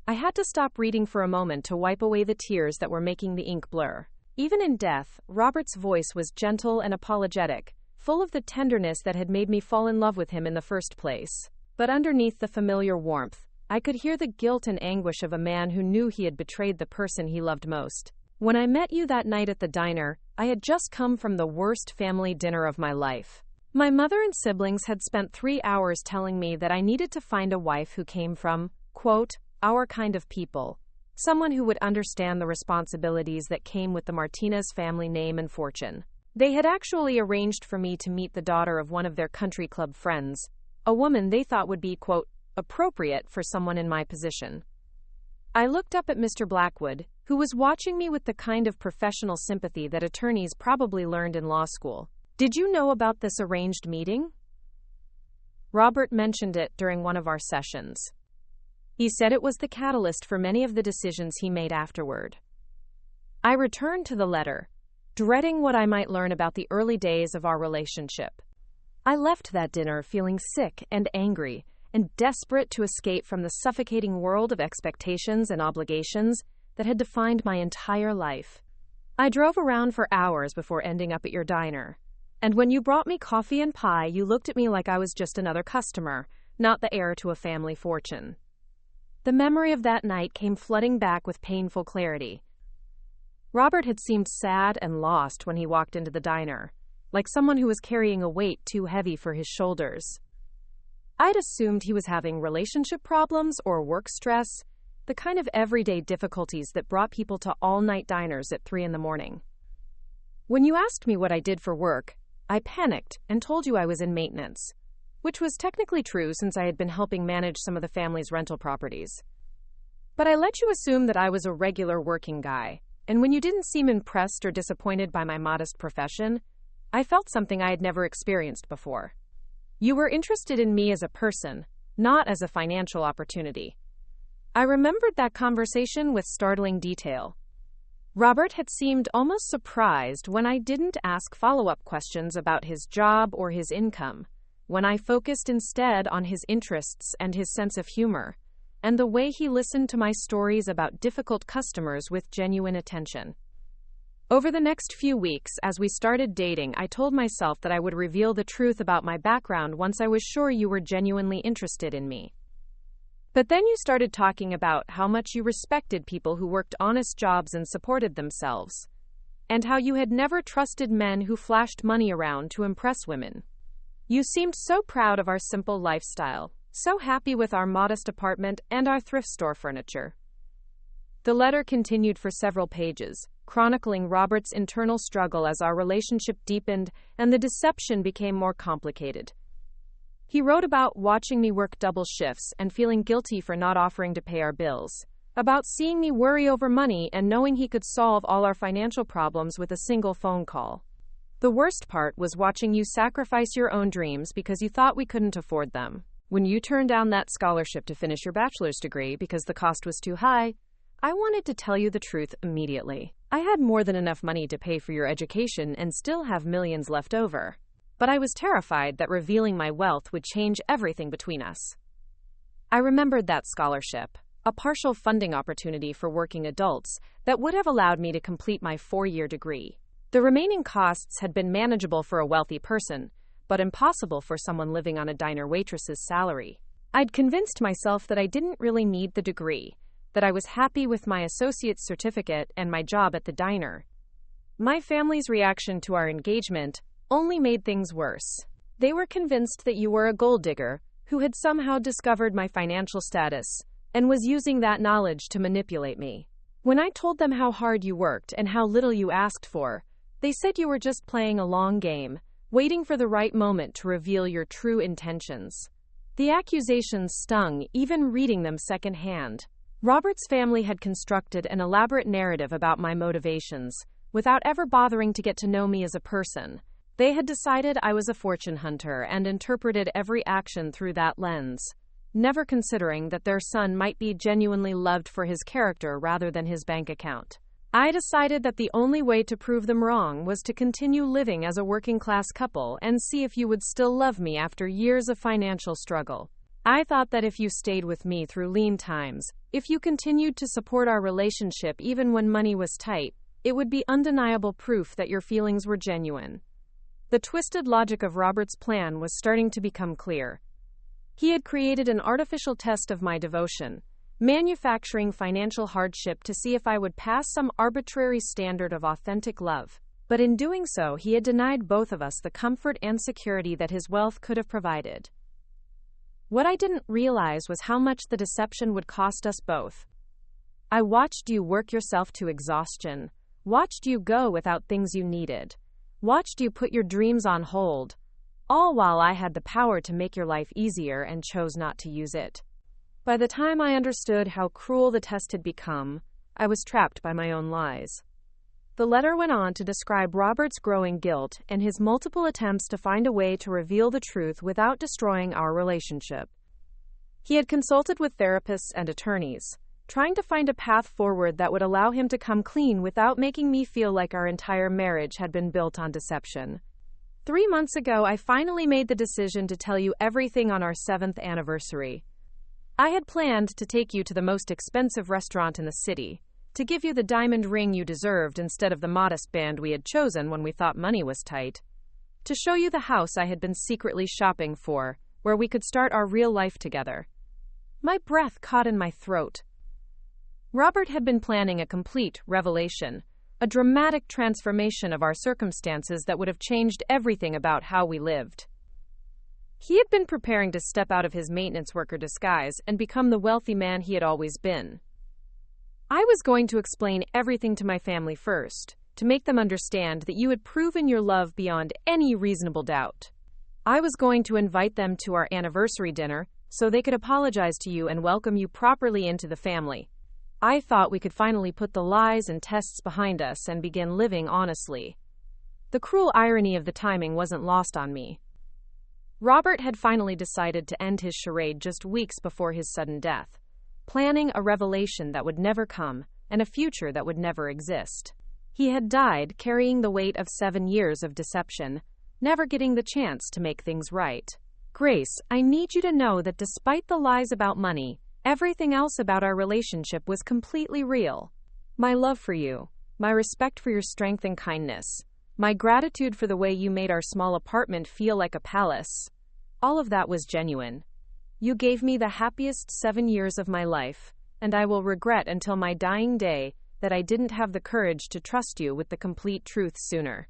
I had to stop reading for a moment to wipe away the tears that were making the ink blur. Even in death, Robert's voice was gentle and apologetic, full of the tenderness that had made me fall in love with him in the first place. But underneath the familiar warmth, I could hear the guilt and anguish of a man who knew he had betrayed the person he loved most. When I met you that night at the diner, I had just come from the worst family dinner of my life. My mother and siblings had spent 3 hours telling me that I needed to find a wife who came from, quote, our kind of people. Someone who would understand the responsibilities that came with the Martinez family name and fortune. They had actually arranged for me to meet the daughter of one of their country club friends, a woman they thought would be, quote, appropriate for someone in my position. I looked up at Mr. Blackwood, who was watching me with the kind of professional sympathy that attorneys probably learned in law school. Did you know about this arranged meeting? Robert mentioned it during one of our sessions. He said it was the catalyst for many of the decisions he made afterward. I returned to the letter, dreading what I might learn about the early days of our relationship. I left that dinner feeling sick and angry and desperate to escape from the suffocating world of expectations and obligations that had defined my entire life. I drove around for hours before ending up at your diner, and when you brought me coffee and pie, you looked at me like I was just another customer, not the heir to a family fortune. The memory of that night came flooding back with painful clarity. Robert had seemed sad and lost when he walked into the diner, like someone who was carrying a weight too heavy for his shoulders. I'd assumed he was having relationship problems or work stress, the kind of everyday difficulties that brought people to all-night diners at 3 a.m. When you asked me what I did for work, I panicked and told you I was in maintenance, which was technically true since I had been helping manage some of the family's rental properties. But I let you assume that I was a regular working guy, and when you didn't seem impressed or disappointed by my modest profession, I felt something I had never experienced before. You were interested in me as a person, not as a financial opportunity. I remembered that conversation with startling detail. Robert had seemed almost surprised when I didn't ask follow-up questions about his job or his income, when I focused instead on his interests and his sense of humor, and the way he listened to my stories about difficult customers with genuine attention. Over the next few weeks, as we started dating, I told myself that I would reveal the truth about my background once I was sure you were genuinely interested in me. But then you started talking about how much you respected people who worked honest jobs and supported themselves, and how you had never trusted men who flashed money around to impress women. You seemed so proud of our simple lifestyle, so happy with our modest apartment and our thrift store furniture. The letter continued for several pages, chronicling Robert's internal struggle as our relationship deepened and the deception became more complicated. He wrote about watching me work double shifts and feeling guilty for not offering to pay our bills, about seeing me worry over money and knowing he could solve all our financial problems with a single phone call. The worst part was watching you sacrifice your own dreams because you thought we couldn't afford them. When you turned down that scholarship to finish your bachelor's degree because the cost was too high, I wanted to tell you the truth immediately. I had more than enough money to pay for your education and still have millions left over. But I was terrified that revealing my wealth would change everything between us. I remembered that scholarship, a partial funding opportunity for working adults that would have allowed me to complete my 4-year degree. The remaining costs had been manageable for a wealthy person, but impossible for someone living on a diner waitress's salary. I'd convinced myself that I didn't really need the degree, that I was happy with my associate's certificate and my job at the diner. My family's reaction to our engagement only made things worse. They were convinced that you were a gold digger who had somehow discovered my financial status and was using that knowledge to manipulate me. When I told them how hard you worked and how little you asked for, they said you were just playing a long game, waiting for the right moment to reveal your true intentions. The accusations stung, even reading them secondhand. Robert's family had constructed an elaborate narrative about my motivations, without ever bothering to get to know me as a person. They had decided I was a fortune hunter and interpreted every action through that lens, never considering that their son might be genuinely loved for his character rather than his bank account. I decided that the only way to prove them wrong was to continue living as a working-class couple and see if you would still love me after years of financial struggle. I thought that if you stayed with me through lean times, if you continued to support our relationship even when money was tight, it would be undeniable proof that your feelings were genuine. The twisted logic of Robert's plan was starting to become clear. He had created an artificial test of my devotion, manufacturing financial hardship to see if I would pass some arbitrary standard of authentic love. But in doing so, he had denied both of us the comfort and security that his wealth could have provided. What I didn't realize was how much the deception would cost us both. I watched you work yourself to exhaustion, watched you go without things you needed, watched you put your dreams on hold, all while I had the power to make your life easier and chose not to use it. By the time I understood how cruel the test had become, I was trapped by my own lies. The letter went on to describe Robert's growing guilt and his multiple attempts to find a way to reveal the truth without destroying our relationship. He had consulted with therapists and attorneys, trying to find a path forward that would allow him to come clean without making me feel like our entire marriage had been built on deception. 3 months ago, I finally made the decision to tell you everything on our 7th anniversary. I had planned to take you to the most expensive restaurant in the city, to give you the diamond ring you deserved instead of the modest band we had chosen when we thought money was tight, to show you the house I had been secretly shopping for, where we could start our real life together. My breath caught in my throat. Robert had been planning a complete revelation, a dramatic transformation of our circumstances that would have changed everything about how we lived. He had been preparing to step out of his maintenance worker disguise and become the wealthy man he had always been. I was going to explain everything to my family first, to make them understand that you had proven your love beyond any reasonable doubt. I was going to invite them to our anniversary dinner so they could apologize to you and welcome you properly into the family. I thought we could finally put the lies and tests behind us and begin living honestly. The cruel irony of the timing wasn't lost on me. Robert had finally decided to end his charade just weeks before his sudden death, planning a revelation that would never come and a future that would never exist. He had died carrying the weight of 7 years of deception, never getting the chance to make things right. Grace, I need you to know that despite the lies about money, everything else about our relationship was completely real. My love for you, my respect for your strength and kindness, my gratitude for the way you made our small apartment feel like a palace, all of that was genuine. You gave me the happiest 7 years of my life, and I will regret until my dying day that I didn't have the courage to trust you with the complete truth sooner.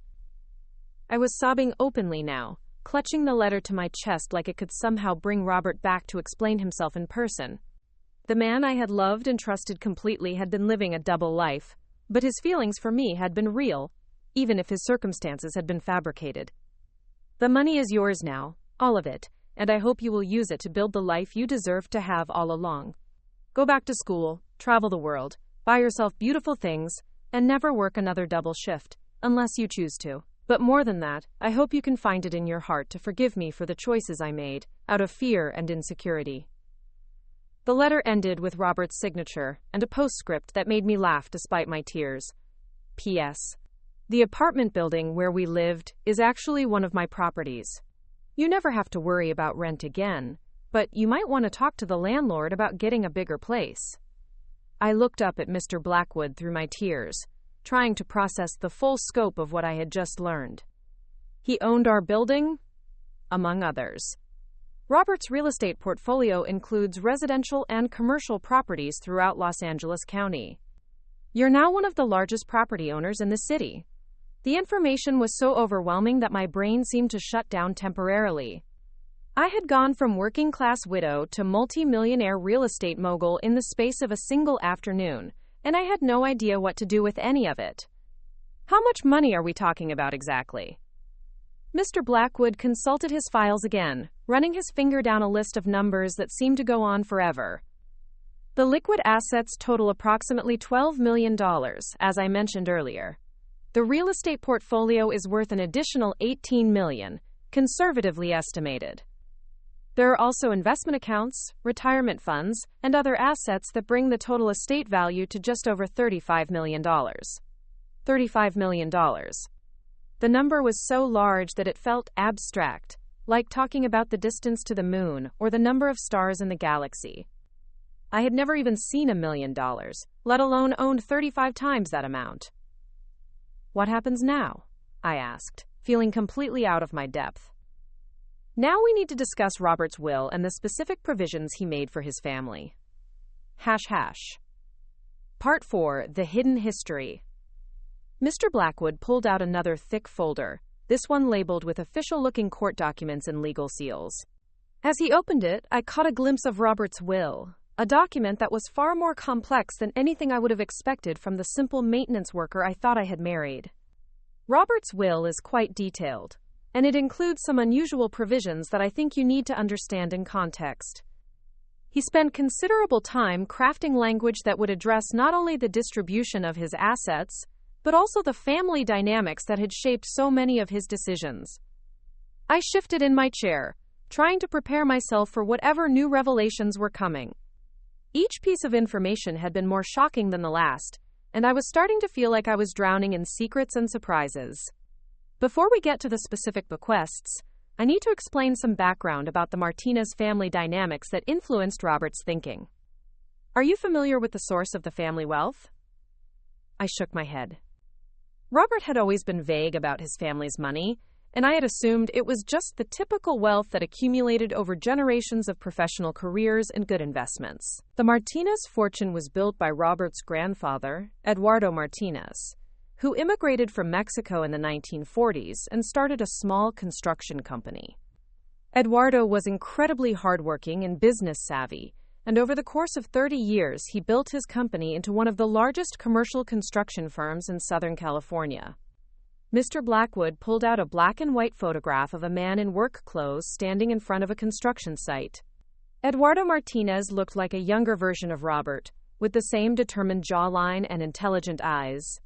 I was sobbing openly now, clutching the letter to my chest like it could somehow bring Robert back to explain himself in person. The man I had loved and trusted completely had been living a double life, but his feelings for me had been real, even if his circumstances had been fabricated. The money is yours now, all of it, and I hope you will use it to build the life you deserve to have all along. Go back to school, travel the world, buy yourself beautiful things, and never work another double shift, unless you choose to. But more than that, I hope you can find it in your heart to forgive me for the choices I made, out of fear and insecurity. The letter ended with Robert's signature and a postscript that made me laugh despite my tears. P.S. The apartment building where we lived is actually one of my properties. You never have to worry about rent again, but you might want to talk to the landlord about getting a bigger place. I looked up at Mr. Blackwood through my tears, trying to process the full scope of what I had just learned. He owned our building, among others. Robert's real estate portfolio includes residential and commercial properties throughout Los Angeles County. You're now one of the largest property owners in the city. The information was so overwhelming that my brain seemed to shut down temporarily. I had gone from working-class widow to multi-millionaire real estate mogul in the space of a single afternoon, and I had no idea what to do with any of it. How much money are we talking about exactly? Mr. Blackwood consulted his files again, running his finger down a list of numbers that seemed to go on forever. The liquid assets total approximately $12 million, as I mentioned earlier. The real estate portfolio is worth an additional $18 million, conservatively estimated. There are also investment accounts, retirement funds, and other assets that bring the total estate value to just over $35 million. $35 million. The number was so large that it felt abstract, like talking about the distance to the moon or the number of stars in the galaxy. I had never even seen $1 million, let alone owned 35 times that amount. What happens now? I asked, feeling completely out of my depth. Now we need to discuss Robert's will and the specific provisions he made for his family. Part 4, The Hidden History. Mr. Blackwood pulled out another thick folder, this one labeled with official-looking court documents and legal seals. As he opened it, I caught a glimpse of Robert's will, a document that was far more complex than anything I would have expected from the simple maintenance worker I thought I had married. Robert's will is quite detailed, and it includes some unusual provisions that I think you need to understand in context. He spent considerable time crafting language that would address not only the distribution of his assets, but also the family dynamics that had shaped so many of his decisions. I shifted in my chair, trying to prepare myself for whatever new revelations were coming. Each piece of information had been more shocking than the last, and I was starting to feel like I was drowning in secrets and surprises. Before we get to the specific bequests, I need to explain some background about the Martinez family dynamics that influenced Robert's thinking. Are you familiar with the source of the family wealth? I shook my head. Robert had always been vague about his family's money, and I had assumed it was just the typical wealth that accumulated over generations of professional careers and good investments. The Martinez fortune was built by Robert's grandfather, Eduardo Martinez, who immigrated from Mexico in the 1940s and started a small construction company. Eduardo was incredibly hardworking and business-savvy, and over the course of 30 years, he built his company into one of the largest commercial construction firms in Southern California. Mr. Blackwood pulled out a black and white photograph of a man in work clothes standing in front of a construction site. Eduardo Martinez looked like a younger version of Robert, with the same determined jawline and intelligent eyes.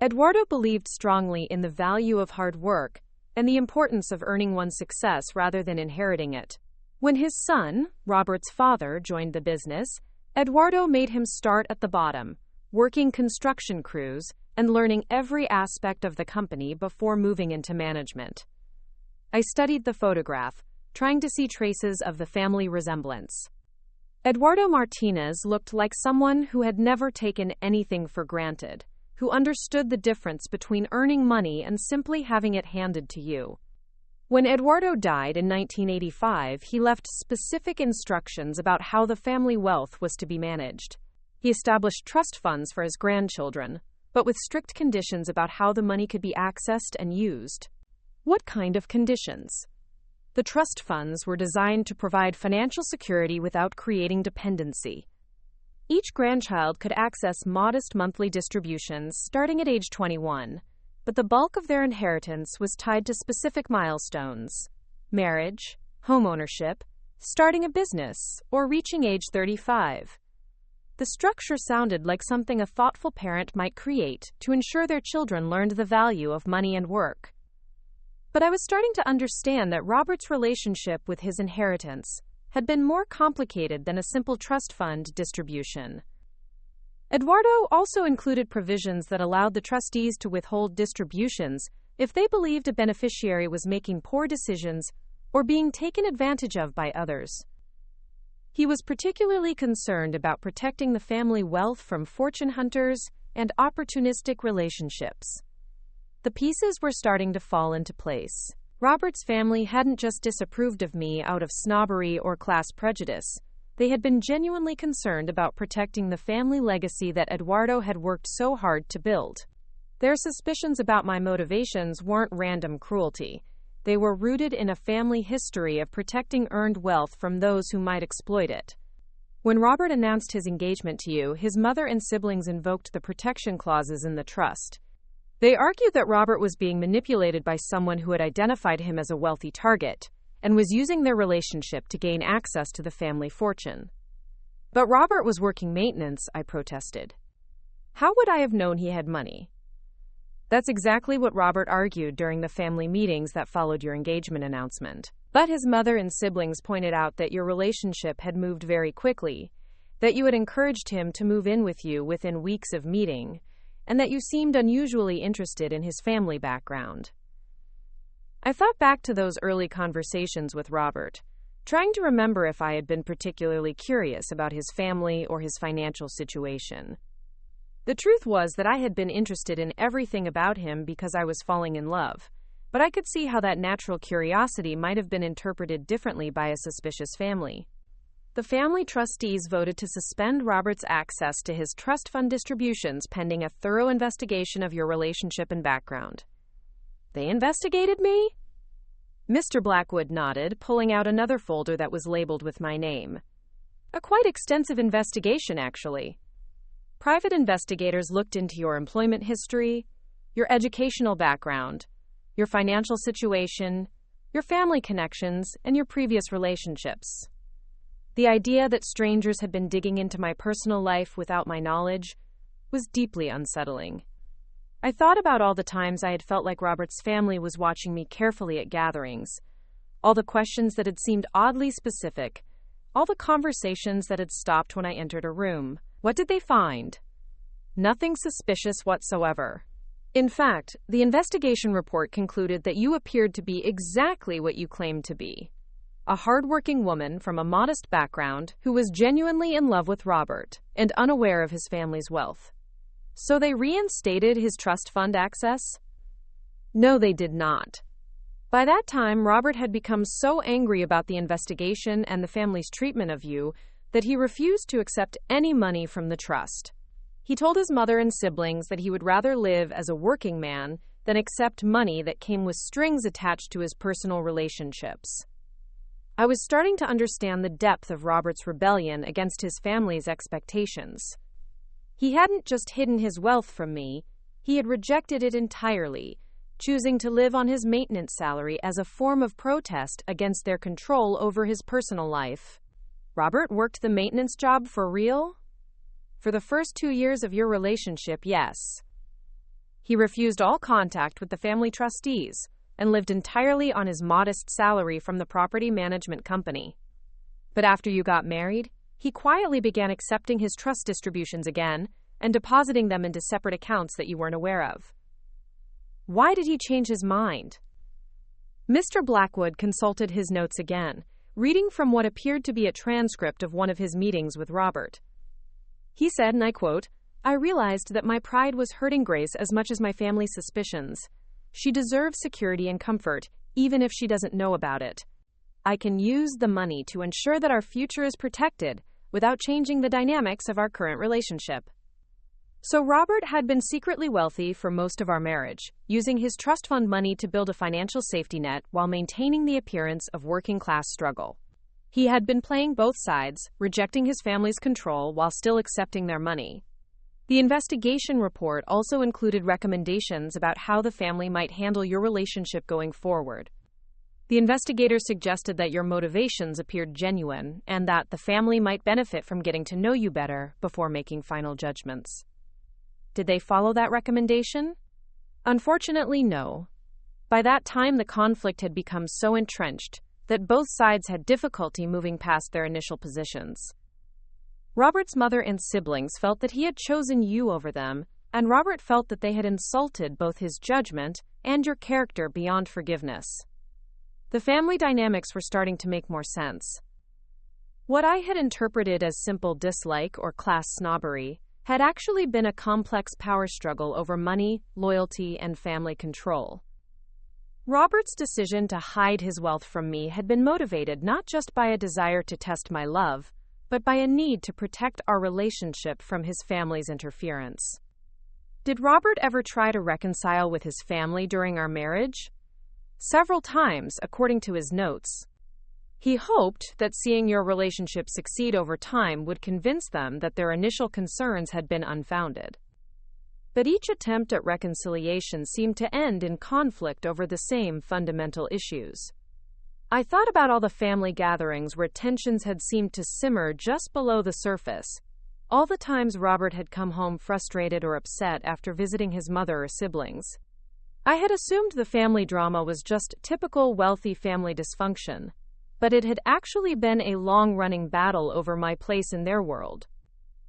Eduardo believed strongly in the value of hard work and the importance of earning one's success rather than inheriting it. When his son, Robert's father, joined the business, Eduardo made him start at the bottom, working construction crews and learning every aspect of the company before moving into management. I studied the photograph, trying to see traces of the family resemblance. Eduardo Martinez looked like someone who had never taken anything for granted, who understood the difference between earning money and simply having it handed to you. When Eduardo died in 1985, he left specific instructions about how the family wealth was to be managed. He established trust funds for his grandchildren, but with strict conditions about how the money could be accessed and used. What kind of conditions? The trust funds were designed to provide financial security without creating dependency. Each grandchild could access modest monthly distributions starting at age 21, but the bulk of their inheritance was tied to specific milestones: marriage, homeownership, starting a business, or reaching age 35. The structure sounded like something a thoughtful parent might create to ensure their children learned the value of money and work. But I was starting to understand that Robert's relationship with his inheritance had been more complicated than a simple trust fund distribution. Eduardo also included provisions that allowed the trustees to withhold distributions if they believed a beneficiary was making poor decisions or being taken advantage of by others. He was particularly concerned about protecting the family wealth from fortune hunters and opportunistic relationships. The pieces were starting to fall into place. Robert's family hadn't just disapproved of me out of snobbery or class prejudice. They had been genuinely concerned about protecting the family legacy that Eduardo had worked so hard to build. Their suspicions about my motivations weren't random cruelty. They were rooted in a family history of protecting earned wealth from those who might exploit it. When Robert announced his engagement to you, his mother and siblings invoked the protection clauses in the trust. They argued that Robert was being manipulated by someone who had identified him as a wealthy target and was using their relationship to gain access to the family fortune. But Robert was working maintenance, I protested. How would I have known he had money? That's exactly what Robert argued during the family meetings that followed your engagement announcement. But his mother and siblings pointed out that your relationship had moved very quickly, that you had encouraged him to move in with you within weeks of meeting, and that you seemed unusually interested in his family background. I thought back to those early conversations with Robert, trying to remember if I had been particularly curious about his family or his financial situation. The truth was that I had been interested in everything about him because I was falling in love, but I could see how that natural curiosity might have been interpreted differently by a suspicious family. The family trustees voted to suspend Robert's access to his trust fund distributions pending a thorough investigation of your relationship and background. They investigated me? Mr. Blackwood nodded, pulling out another folder that was labeled with my name. A quite extensive investigation, actually. Private investigators looked into your employment history, your educational background, your financial situation, your family connections, and your previous relationships. The idea that strangers had been digging into my personal life without my knowledge was deeply unsettling. I thought about all the times I had felt like Robert's family was watching me carefully at gatherings, all the questions that had seemed oddly specific, all the conversations that had stopped when I entered a room. What did they find? Nothing suspicious whatsoever. In fact, the investigation report concluded that you appeared to be exactly what you claimed to be. A hardworking woman from a modest background who was genuinely in love with Robert and unaware of his family's wealth. So they reinstated his trust fund access? No, they did not. By that time, Robert had become so angry about the investigation and the family's treatment of you that he refused to accept any money from the trust. He told his mother and siblings that he would rather live as a working man than accept money that came with strings attached to his personal relationships. I was starting to understand the depth of Robert's rebellion against his family's expectations. He hadn't just hidden his wealth from me, he had rejected it entirely, choosing to live on his maintenance salary as a form of protest against their control over his personal life. Robert worked the maintenance job for real? For the first 2 years of your relationship, yes. He refused all contact with the family trustees and lived entirely on his modest salary from the property management company. But after you got married, he quietly began accepting his trust distributions again and depositing them into separate accounts that you weren't aware of. Why did he change his mind? Mr. Blackwood consulted his notes again, reading from what appeared to be a transcript of one of his meetings with Robert. He said, and I quote, "I realized that my pride was hurting Grace as much as my family's suspicions. She deserves security and comfort, even if she doesn't know about it. I can use the money to ensure that our future is protected without changing the dynamics of our current relationship." So Robert had been secretly wealthy for most of our marriage, using his trust fund money to build a financial safety net while maintaining the appearance of working-class struggle. He had been playing both sides, rejecting his family's control while still accepting their money. The investigation report also included recommendations about how the family might handle your relationship going forward. The investigator suggested that your motivations appeared genuine and that the family might benefit from getting to know you better before making final judgments. Did they follow that recommendation? Unfortunately, no. By that time, the conflict had become so entrenched that both sides had difficulty moving past their initial positions. Robert's mother and siblings felt that he had chosen you over them, and Robert felt that they had insulted both his judgment and your character beyond forgiveness. The family dynamics were starting to make more sense. What I had interpreted as simple dislike or class snobbery had actually been a complex power struggle over money, loyalty, and family control. Robert's decision to hide his wealth from me had been motivated not just by a desire to test my love, but by a need to protect our relationship from his family's interference. Did Robert ever try to reconcile with his family during our marriage? Several times, according to his notes. He hoped that seeing your relationship succeed over time would convince them that their initial concerns had been unfounded. But each attempt at reconciliation seemed to end in conflict over the same fundamental issues. I thought about all the family gatherings where tensions had seemed to simmer just below the surface, all the times Robert had come home frustrated or upset after visiting his mother or siblings. I had assumed the family drama was just typical wealthy family dysfunction, but it had actually been a long-running battle over my place in their world.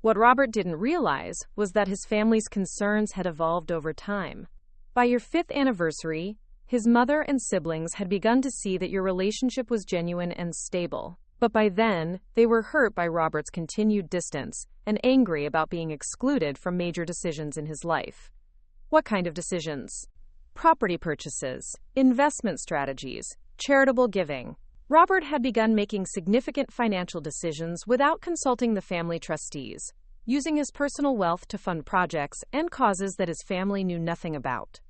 What Robert didn't realize was that his family's concerns had evolved over time. By your 5th anniversary, his mother and siblings had begun to see that your relationship was genuine and stable. But by then, they were hurt by Robert's continued distance and angry about being excluded from major decisions in his life. What kind of decisions? Property purchases, investment strategies, charitable giving. Robert had begun making significant financial decisions without consulting the family trustees, using his personal wealth to fund projects and causes that his family knew nothing about.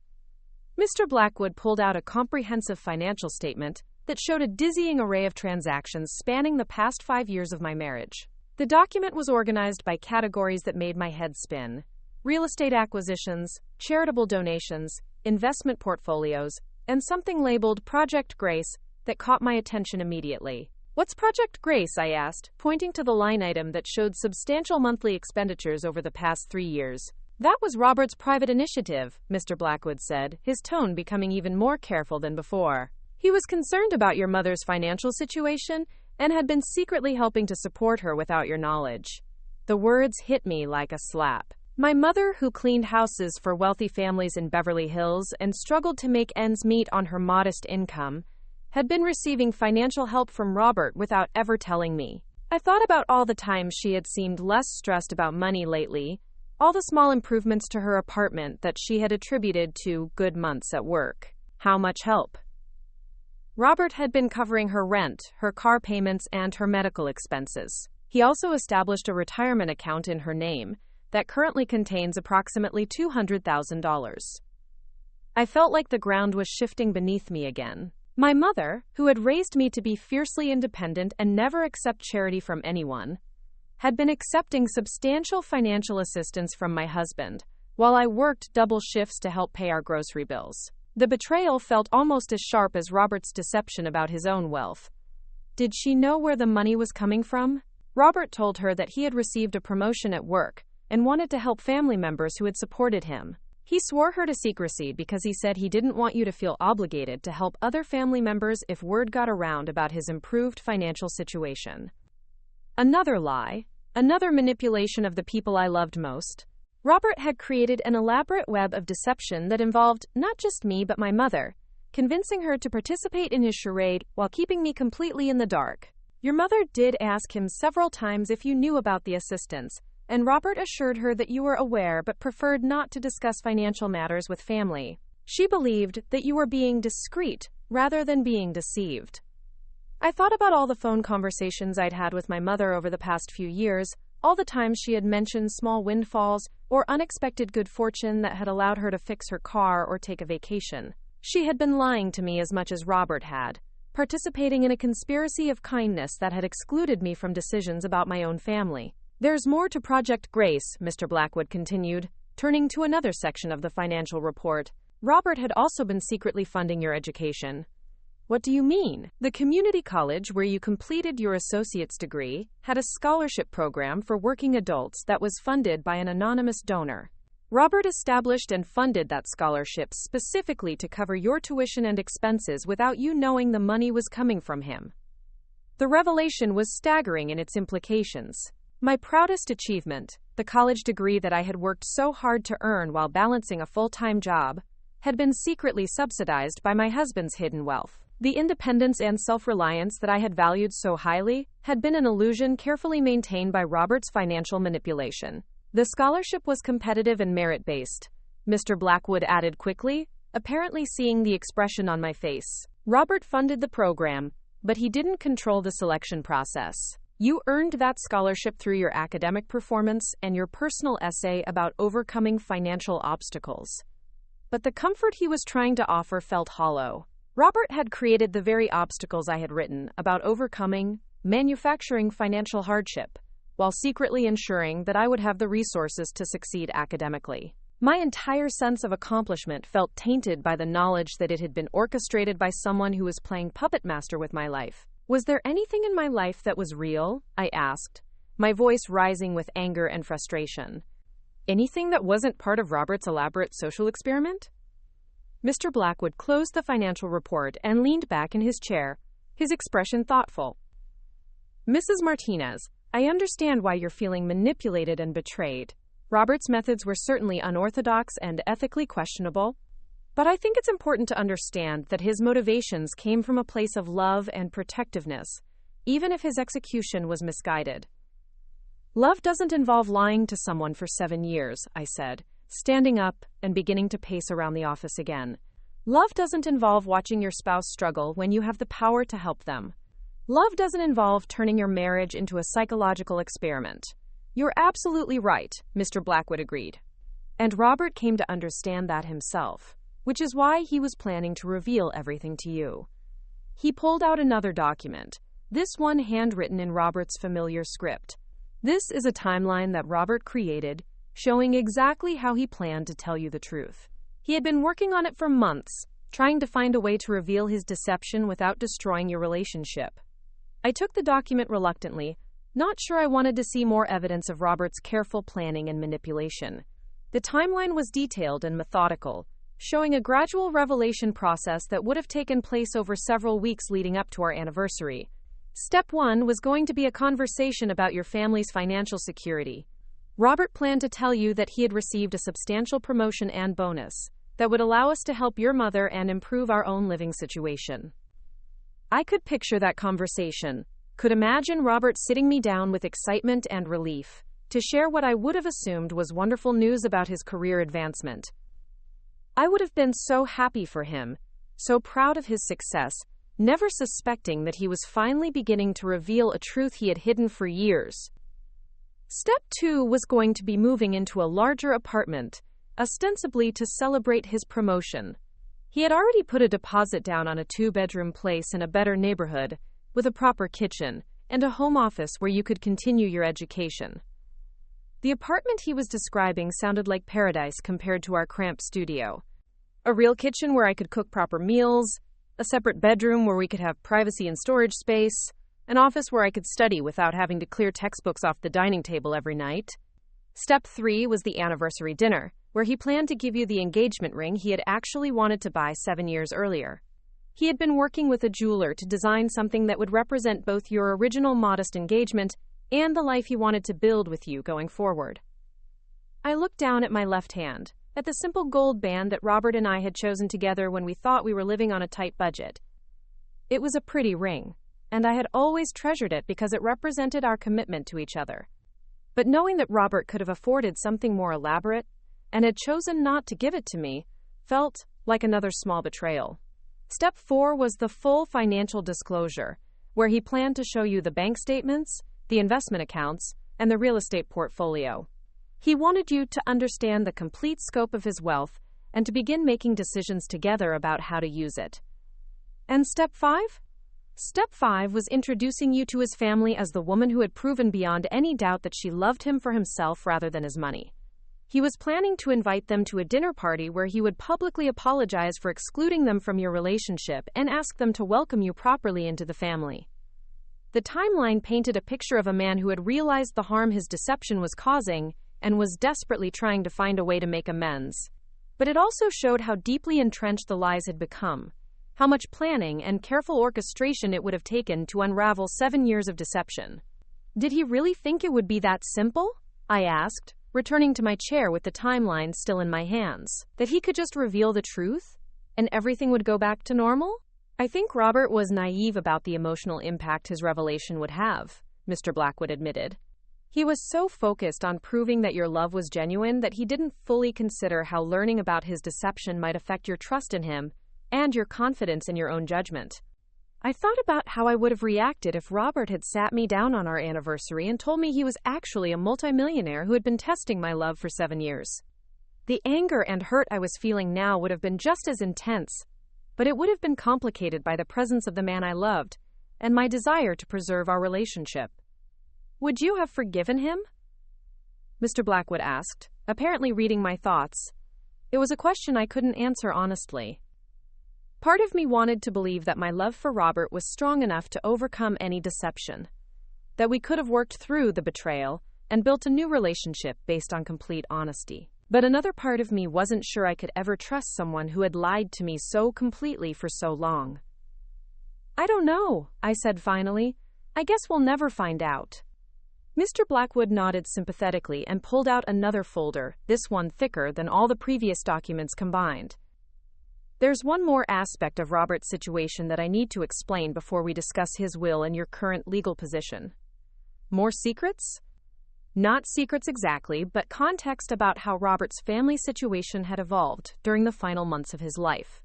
Mr. Blackwood pulled out a comprehensive financial statement that showed a dizzying array of transactions spanning the past 5 years of my marriage. The document was organized by categories that made my head spin: real estate acquisitions, charitable donations, investment portfolios, and something labeled Project Grace that caught my attention immediately. "What's Project Grace?" I asked, pointing to the line item that showed substantial monthly expenditures over the past 3 years. "That was Robert's private initiative," Mr. Blackwood said, his tone becoming even more careful than before. "He was concerned about your mother's financial situation and had been secretly helping to support her without your knowledge." The words hit me like a slap. My mother, who cleaned houses for wealthy families in Beverly Hills and struggled to make ends meet on her modest income, had been receiving financial help from Robert without ever telling me. I thought about all the times she had seemed less stressed about money lately, all the small improvements to her apartment that she had attributed to good months at work. How much help? Robert had been covering her rent, her car payments, and her medical expenses. He also established a retirement account in her name that currently contains approximately $200,000. I felt like the ground was shifting beneath me again. My mother, who had raised me to be fiercely independent and never accept charity from anyone, had been accepting substantial financial assistance from my husband, while I worked double shifts to help pay our grocery bills. The betrayal felt almost as sharp as Robert's deception about his own wealth. Did she know where the money was coming from? Robert told her that he had received a promotion at work and wanted to help family members who had supported him. He swore her to secrecy because he said he didn't want you to feel obligated to help other family members if word got around about his improved financial situation. Another lie, another manipulation of the people I loved most. Robert had created an elaborate web of deception that involved not just me but my mother, convincing her to participate in his charade while keeping me completely in the dark. Your mother did ask him several times if you knew about the assistance, and Robert assured her that you were aware but preferred not to discuss financial matters with family. She believed that you were being discreet rather than being deceived. I thought about all the phone conversations I'd had with my mother over the past few years, all the times she had mentioned small windfalls or unexpected good fortune that had allowed her to fix her car or take a vacation. She had been lying to me as much as Robert had, participating in a conspiracy of kindness that had excluded me from decisions about my own family. "There's more to Project Grace," Mr. Blackwood continued, turning to another section of the financial report. "Robert had also been secretly funding your education. What do you mean? The community college where you completed your associate's degree had a scholarship program for working adults that was funded by an anonymous donor. Robert established and funded that scholarship specifically to cover your tuition and expenses without you knowing the money was coming from him. The revelation was staggering in its implications. My proudest achievement, the college degree that I had worked so hard to earn while balancing a full-time job, had been secretly subsidized by my husband's hidden wealth. The independence and self-reliance that I had valued so highly had been an illusion carefully maintained by Robert's financial manipulation. The scholarship was competitive and merit-based, Mr. Blackwood added quickly, apparently seeing the expression on my face. Robert funded the program, but he didn't control the selection process. You earned that scholarship through your academic performance and your personal essay about overcoming financial obstacles. But the comfort he was trying to offer felt hollow. Robert had created the very obstacles I had written about overcoming, manufacturing financial hardship, while secretly ensuring that I would have the resources to succeed academically. My entire sense of accomplishment felt tainted by the knowledge that it had been orchestrated by someone who was playing puppet master with my life. Was there anything in my life that was real? I asked, my voice rising with anger and frustration. Anything that wasn't part of Robert's elaborate social experiment? Mr. Blackwood closed the financial report and leaned back in his chair, his expression thoughtful. Mrs. Martinez, I understand why you're feeling manipulated and betrayed. Robert's methods were certainly unorthodox and ethically questionable, but I think it's important to understand that his motivations came from a place of love and protectiveness, even if his execution was misguided. Love doesn't involve lying to someone for 7 years, I said, standing up and beginning to pace around the office again. Love doesn't involve watching your spouse struggle when you have the power to help them. Love doesn't involve turning your marriage into a psychological experiment. You're absolutely right, Mr. Blackwood agreed. And Robert came to understand that himself, which is why he was planning to reveal everything to you. He pulled out another document, this one handwritten in Robert's familiar script. This is a timeline that Robert created, showing exactly how he planned to tell you the truth. He had been working on it for months, trying to find a way to reveal his deception without destroying your relationship. I took the document reluctantly, not sure I wanted to see more evidence of Robert's careful planning and manipulation. The timeline was detailed and methodical, showing a gradual revelation process that would have taken place over several weeks leading up to our anniversary. Step 1 was going to be a conversation about your family's financial security. Robert planned to tell you that he had received a substantial promotion and bonus that would allow us to help your mother and improve our own living situation. I could picture that conversation, could imagine Robert sitting me down with excitement and relief to share what I would have assumed was wonderful news about his career advancement. I would have been so happy for him, so proud of his success, never suspecting that he was finally beginning to reveal a truth he had hidden for years. Step 2 was going to be moving into a larger apartment, ostensibly to celebrate his promotion. He had already put a deposit down on a 2-bedroom place in a better neighborhood, with a proper kitchen, and a home office where you could continue your education. The apartment he was describing sounded like paradise compared to our cramped studio. A real kitchen where I could cook proper meals, a separate bedroom where we could have privacy and storage space, an office where I could study without having to clear textbooks off the dining table every night. Step 3 was the anniversary dinner, where he planned to give you the engagement ring he had actually wanted to buy 7 years earlier. He had been working with a jeweler to design something that would represent both your original modest engagement and the life he wanted to build with you going forward. I looked down at my left hand, at the simple gold band that Robert and I had chosen together when we thought we were living on a tight budget. It was a pretty ring, and I had always treasured it because it represented our commitment to each other. But knowing that Robert could have afforded something more elaborate, and had chosen not to give it to me, felt like another small betrayal. Step 4 was the full financial disclosure, where he planned to show you the bank statements, the investment accounts, and the real estate portfolio. He wanted you to understand the complete scope of his wealth and to begin making decisions together about how to use it. And step 5? Step 5 was introducing you to his family as the woman who had proven beyond any doubt that she loved him for himself rather than his money. He was planning to invite them to a dinner party where he would publicly apologize for excluding them from your relationship and ask them to welcome you properly into the family. The timeline painted a picture of a man who had realized the harm his deception was causing and was desperately trying to find a way to make amends. But it also showed how deeply entrenched the lies had become, how much planning and careful orchestration it would have taken to unravel 7 years of deception. Did he really think it would be that simple? I asked, returning to my chair with the timeline still in my hands. That he could just reveal the truth, and everything would go back to normal? I think Robert was naive about the emotional impact his revelation would have, Mr. Blackwood admitted. He was so focused on proving that your love was genuine that he didn't fully consider how learning about his deception might affect your trust in him and your confidence in your own judgment. I thought about how I would have reacted if Robert had sat me down on our anniversary and told me he was actually a multimillionaire who had been testing my love for 7 years. The anger and hurt I was feeling now would have been just as intense, but it would have been complicated by the presence of the man I loved and my desire to preserve our relationship. Would you have forgiven him? Mr. Blackwood asked, apparently reading my thoughts. It was a question I couldn't answer honestly. Part of me wanted to believe that my love for Robert was strong enough to overcome any deception, that we could have worked through the betrayal and built a new relationship based on complete honesty. But another part of me wasn't sure I could ever trust someone who had lied to me so completely for so long. I don't know, I said finally. I guess we'll never find out. Mr. Blackwood nodded sympathetically and pulled out another folder, this one thicker than all the previous documents combined. There's one more aspect of Robert's situation that I need to explain before we discuss his will and your current legal position. More secrets? Not secrets exactly, but context about how Robert's family situation had evolved during the final months of his life.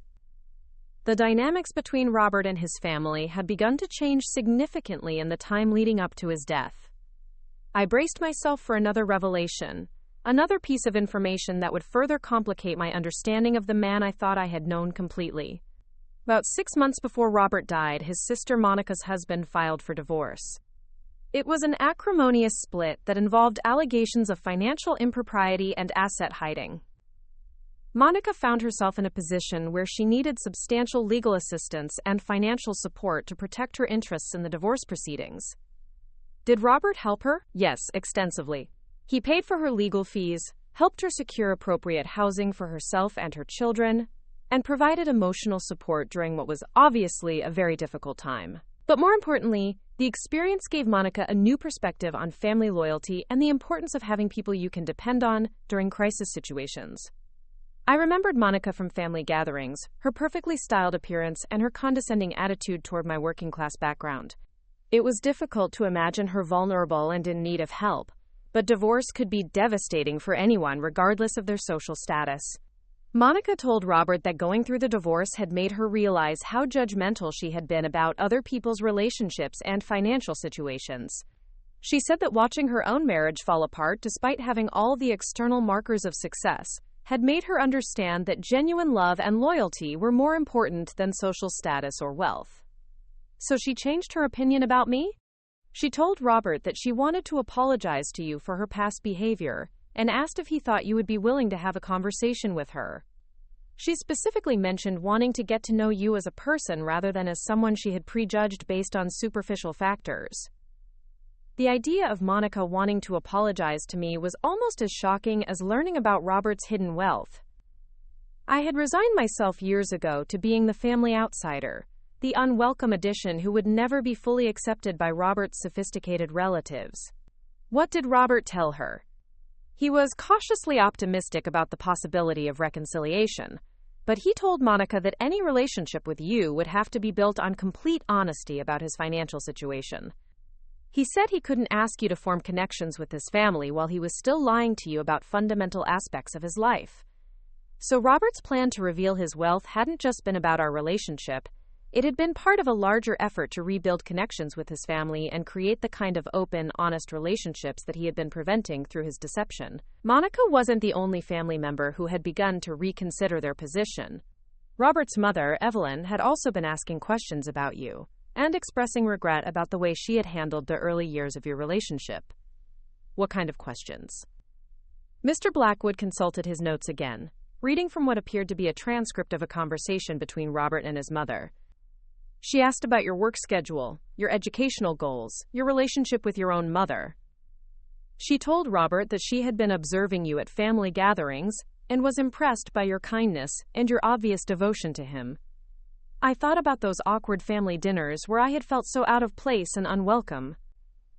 The dynamics between Robert and his family had begun to change significantly in the time leading up to his death. I braced myself for another revelation, another piece of information that would further complicate my understanding of the man I thought I had known completely. About 6 months before Robert died, his sister Monica's husband filed for divorce. It was an acrimonious split that involved allegations of financial impropriety and asset hiding. Monica found herself in a position where she needed substantial legal assistance and financial support to protect her interests in the divorce proceedings. Did Robert help her? Yes, extensively. He paid for her legal fees, helped her secure appropriate housing for herself and her children, and provided emotional support during what was obviously a very difficult time. But more importantly, the experience gave Monica a new perspective on family loyalty and the importance of having people you can depend on during crisis situations. I remembered Monica from family gatherings, her perfectly styled appearance, and her condescending attitude toward my working-class background. It was difficult to imagine her vulnerable and in need of help, but divorce could be devastating for anyone regardless of their social status. Monica told Robert that going through the divorce had made her realize how judgmental she had been about other people's relationships and financial situations. She said that watching her own marriage fall apart despite having all the external markers of success had made her understand that genuine love and loyalty were more important than social status or wealth. So she changed her opinion about me? She told Robert that she wanted to apologize to you for her past behavior and asked if he thought you would be willing to have a conversation with her. She specifically mentioned wanting to get to know you as a person rather than as someone she had prejudged based on superficial factors. The idea of Monica wanting to apologize to me was almost as shocking as learning about Robert's hidden wealth. I had resigned myself years ago to being the family outsider, the unwelcome addition who would never be fully accepted by Robert's sophisticated relatives. What did Robert tell her? He was cautiously optimistic about the possibility of reconciliation, but he told Monica that any relationship with you would have to be built on complete honesty about his financial situation. He said he couldn't ask you to form connections with his family while he was still lying to you about fundamental aspects of his life. So Robert's plan to reveal his wealth hadn't just been about our relationship. It had been part of a larger effort to rebuild connections with his family and create the kind of open, honest relationships that he had been preventing through his deception. Monica wasn't the only family member who had begun to reconsider their position. Robert's mother, Evelyn, had also been asking questions about you and expressing regret about the way she had handled the early years of your relationship. What kind of questions? Mr. Blackwood consulted his notes again, reading from what appeared to be a transcript of a conversation between Robert and his mother. She asked about your work schedule, your educational goals, your relationship with your own mother. She told Robert that she had been observing you at family gatherings and was impressed by your kindness and your obvious devotion to him. I thought about those awkward family dinners where I had felt so out of place and unwelcome.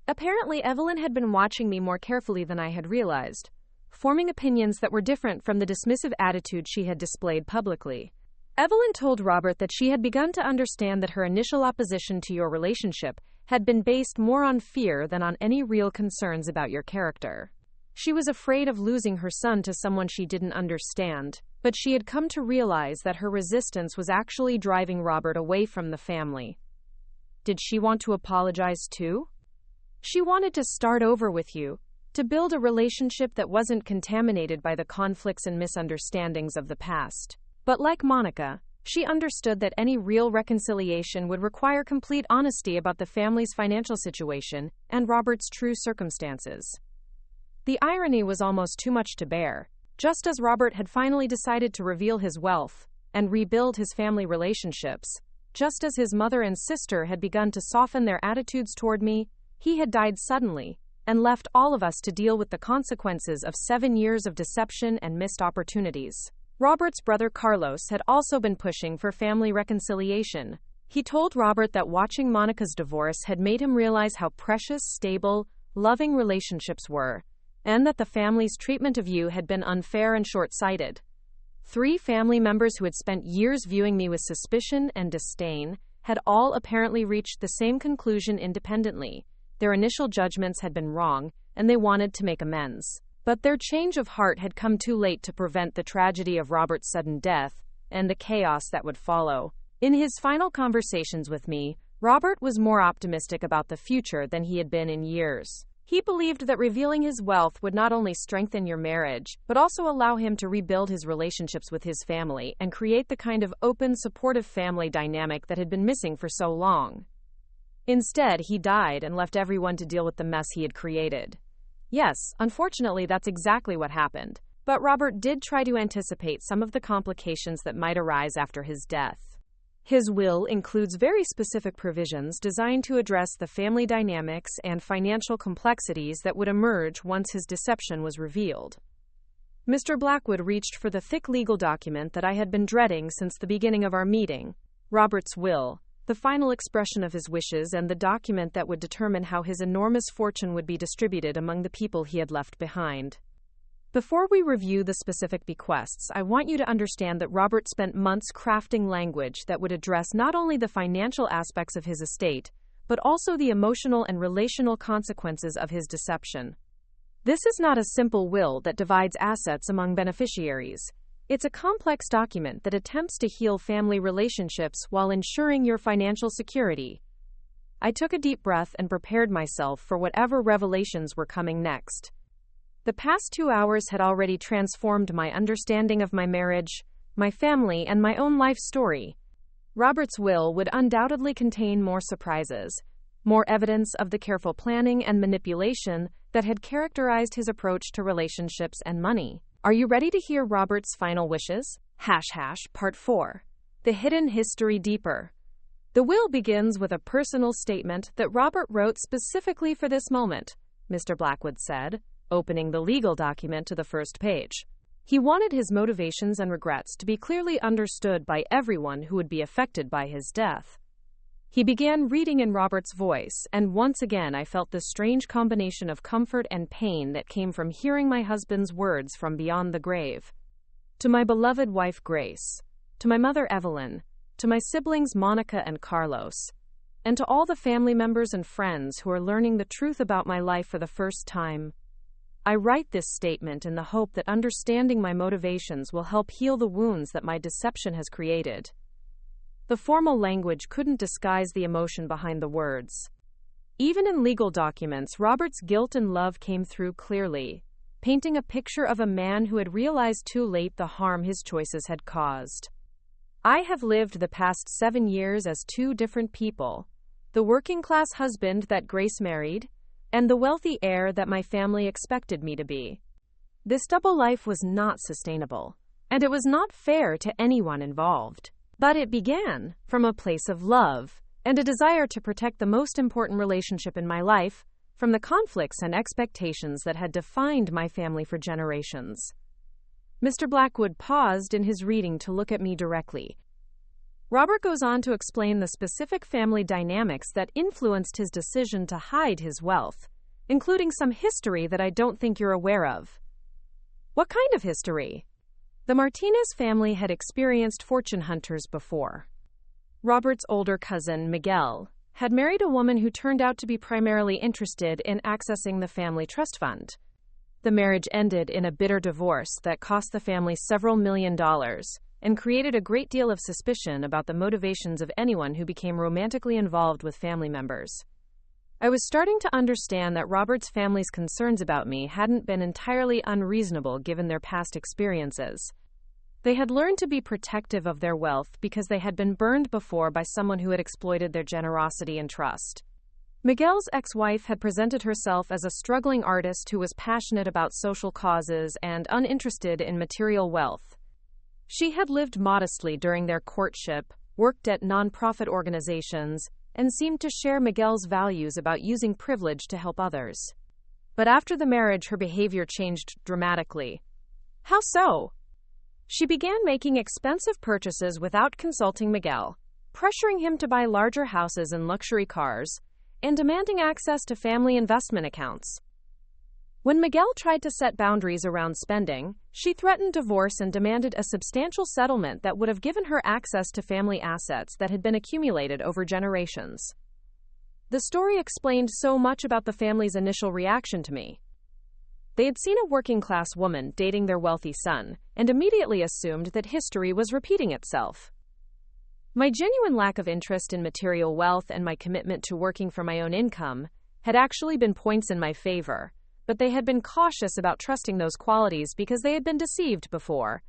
Apparently, Evelyn had been watching me more carefully than I had realized, forming opinions that were different from the dismissive attitude she had displayed publicly. Evelyn told Robert that she had begun to understand that her initial opposition to your relationship had been based more on fear than on any real concerns about your character. She was afraid of losing her son to someone she didn't understand, but she had come to realize that her resistance was actually driving Robert away from the family. Did she want to apologize too? She wanted to start over with you, to build a relationship that wasn't contaminated by the conflicts and misunderstandings of the past. But like Monica, she understood that any real reconciliation would require complete honesty about the family's financial situation and Robert's true circumstances. The irony was almost too much to bear. Just as Robert had finally decided to reveal his wealth and rebuild his family relationships, just as his mother and sister had begun to soften their attitudes toward me, he had died suddenly and left all of us to deal with the consequences of 7 years of deception and missed opportunities. Robert's brother Carlos had also been pushing for family reconciliation. He told Robert that watching Monica's divorce had made him realize how precious, stable, loving relationships were, and that the family's treatment of you had been unfair and short-sighted. 3 family members who had spent years viewing me with suspicion and disdain had all apparently reached the same conclusion independently. Their initial judgments had been wrong, and they wanted to make amends. But their change of heart had come too late to prevent the tragedy of Robert's sudden death and the chaos that would follow. In his final conversations with me, Robert was more optimistic about the future than he had been in years. He believed that revealing his wealth would not only strengthen your marriage, but also allow him to rebuild his relationships with his family and create the kind of open, supportive family dynamic that had been missing for so long. Instead, he died and left everyone to deal with the mess he had created. Yes, unfortunately, that's exactly what happened. But Robert did try to anticipate some of the complications that might arise after his death. His will includes very specific provisions designed to address the family dynamics and financial complexities that would emerge once his deception was revealed. Mr. Blackwood reached for the thick legal document that I had been dreading since the beginning of our meeting. Robert's will, the final expression of his wishes and the document that would determine how his enormous fortune would be distributed among the people he had left behind. Before we review the specific bequests, I want you to understand that Robert spent months crafting language that would address not only the financial aspects of his estate, but also the emotional and relational consequences of his deception. This is not a simple will that divides assets among beneficiaries. It's a complex document that attempts to heal family relationships while ensuring your financial security. I took a deep breath and prepared myself for whatever revelations were coming next. The past 2 hours had already transformed my understanding of my marriage, my family, and my own life story. Robert's will would undoubtedly contain more surprises, more evidence of the careful planning and manipulation that had characterized his approach to relationships and money. Are you ready to hear Robert's final wishes? Part 4. The hidden history deeper. The will begins with a personal statement that Robert wrote specifically for this moment, Mr. Blackwood said, opening the legal document to the first page. He wanted his motivations and regrets to be clearly understood by everyone who would be affected by his death. He began reading in Robert's voice, and once again I felt the strange combination of comfort and pain that came from hearing my husband's words from beyond the grave. To my beloved wife Grace, to my mother Evelyn, to my siblings Monica and Carlos, and to all the family members and friends who are learning the truth about my life for the first time, I write this statement in the hope that understanding my motivations will help heal the wounds that my deception has created. The formal language couldn't disguise the emotion behind the words. Even in legal documents, Robert's guilt and love came through clearly, painting a picture of a man who had realized too late the harm his choices had caused. I have lived the past 7 years as 2 different people, the working-class husband that Grace married, and the wealthy heir that my family expected me to be. This double life was not sustainable, and it was not fair to anyone involved. But it began from a place of love and a desire to protect the most important relationship in my life from the conflicts and expectations that had defined my family for generations. Mr. Blackwood paused in his reading to look at me directly. Robert goes on to explain the specific family dynamics that influenced his decision to hide his wealth, including some history that I don't think you're aware of. What kind of history? The Martinez family had experienced fortune hunters before. Robert's older cousin, Miguel, had married a woman who turned out to be primarily interested in accessing the family trust fund. The marriage ended in a bitter divorce that cost the family several $1 million and created a great deal of suspicion about the motivations of anyone who became romantically involved with family members. I was starting to understand that Robert's family's concerns about me hadn't been entirely unreasonable given their past experiences. They had learned to be protective of their wealth because they had been burned before by someone who had exploited their generosity and trust. Miguel's ex-wife had presented herself as a struggling artist who was passionate about social causes and uninterested in material wealth. She had lived modestly during their courtship, worked at nonprofit organizations, and seemed to share Miguel's values about using privilege to help others. But after the marriage, her behavior changed dramatically. How so? She began making expensive purchases without consulting Miguel, pressuring him to buy larger houses and luxury cars, and demanding access to family investment accounts. When Miguel tried to set boundaries around spending, she threatened divorce and demanded a substantial settlement that would have given her access to family assets that had been accumulated over generations. The story explained so much about the family's initial reaction to me. They had seen a working-class woman dating their wealthy son, and immediately assumed that history was repeating itself. My genuine lack of interest in material wealth and my commitment to working for my own income had actually been points in my favor, but they had been cautious about trusting those qualities because they had been deceived before.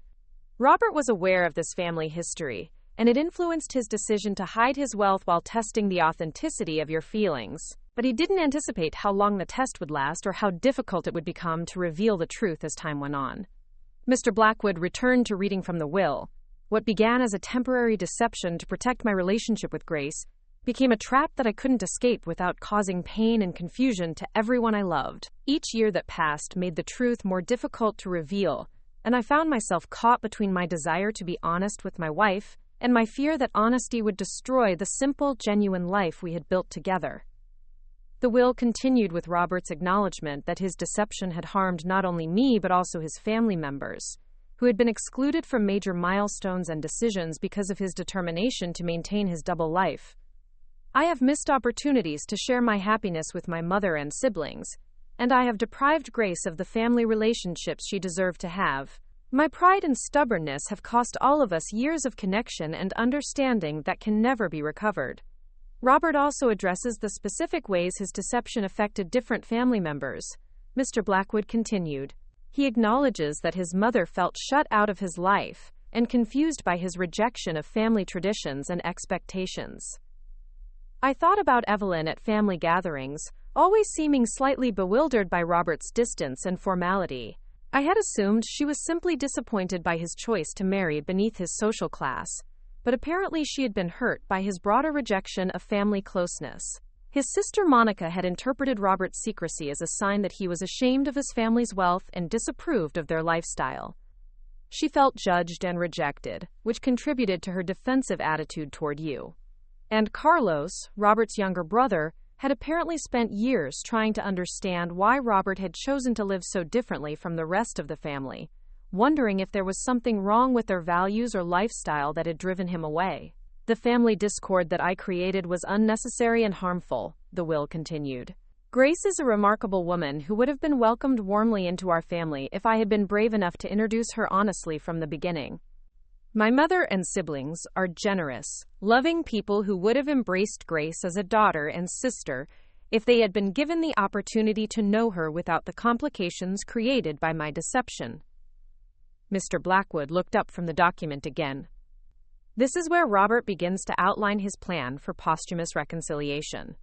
Robert was aware of this family history, and it influenced his decision to hide his wealth while testing the authenticity of your feelings. But he didn't anticipate how long the test would last or how difficult it would become to reveal the truth as time went on. Mr. Blackwood returned to reading from the will. What began as a temporary deception to protect my relationship with Grace became a trap that I couldn't escape without causing pain and confusion to everyone I loved. Each year that passed made the truth more difficult to reveal, and I found myself caught between my desire to be honest with my wife and my fear that honesty would destroy the simple, genuine life we had built together. The will continued with Robert's acknowledgement that his deception had harmed not only me but also his family members, who had been excluded from major milestones and decisions because of his determination to maintain his double life. I have missed opportunities to share my happiness with my mother and siblings, and I have deprived Grace of the family relationships she deserved to have. My pride and stubbornness have cost all of us years of connection and understanding that can never be recovered. Robert also addresses the specific ways his deception affected different family members. Mr. Blackwood continued. He acknowledges that his mother felt shut out of his life and confused by his rejection of family traditions and expectations. I thought about Evelyn at family gatherings, always seeming slightly bewildered by Robert's distance and formality. I had assumed she was simply disappointed by his choice to marry beneath his social class, but apparently she had been hurt by his broader rejection of family closeness. His sister Monica had interpreted Robert's secrecy as a sign that he was ashamed of his family's wealth and disapproved of their lifestyle. She felt judged and rejected, which contributed to her defensive attitude toward you. And Carlos, Robert's younger brother, had apparently spent years trying to understand why Robert had chosen to live so differently from the rest of the family, wondering if there was something wrong with their values or lifestyle that had driven him away. The family discord that I created was unnecessary and harmful, the will continued. Grace is a remarkable woman who would have been welcomed warmly into our family if I had been brave enough to introduce her honestly from the beginning. My mother and siblings are generous, loving people who would have embraced Grace as a daughter and sister if they had been given the opportunity to know her without the complications created by my deception. Mr. Blackwood looked up from the document again. This is where Robert begins to outline his plan for posthumous reconciliation.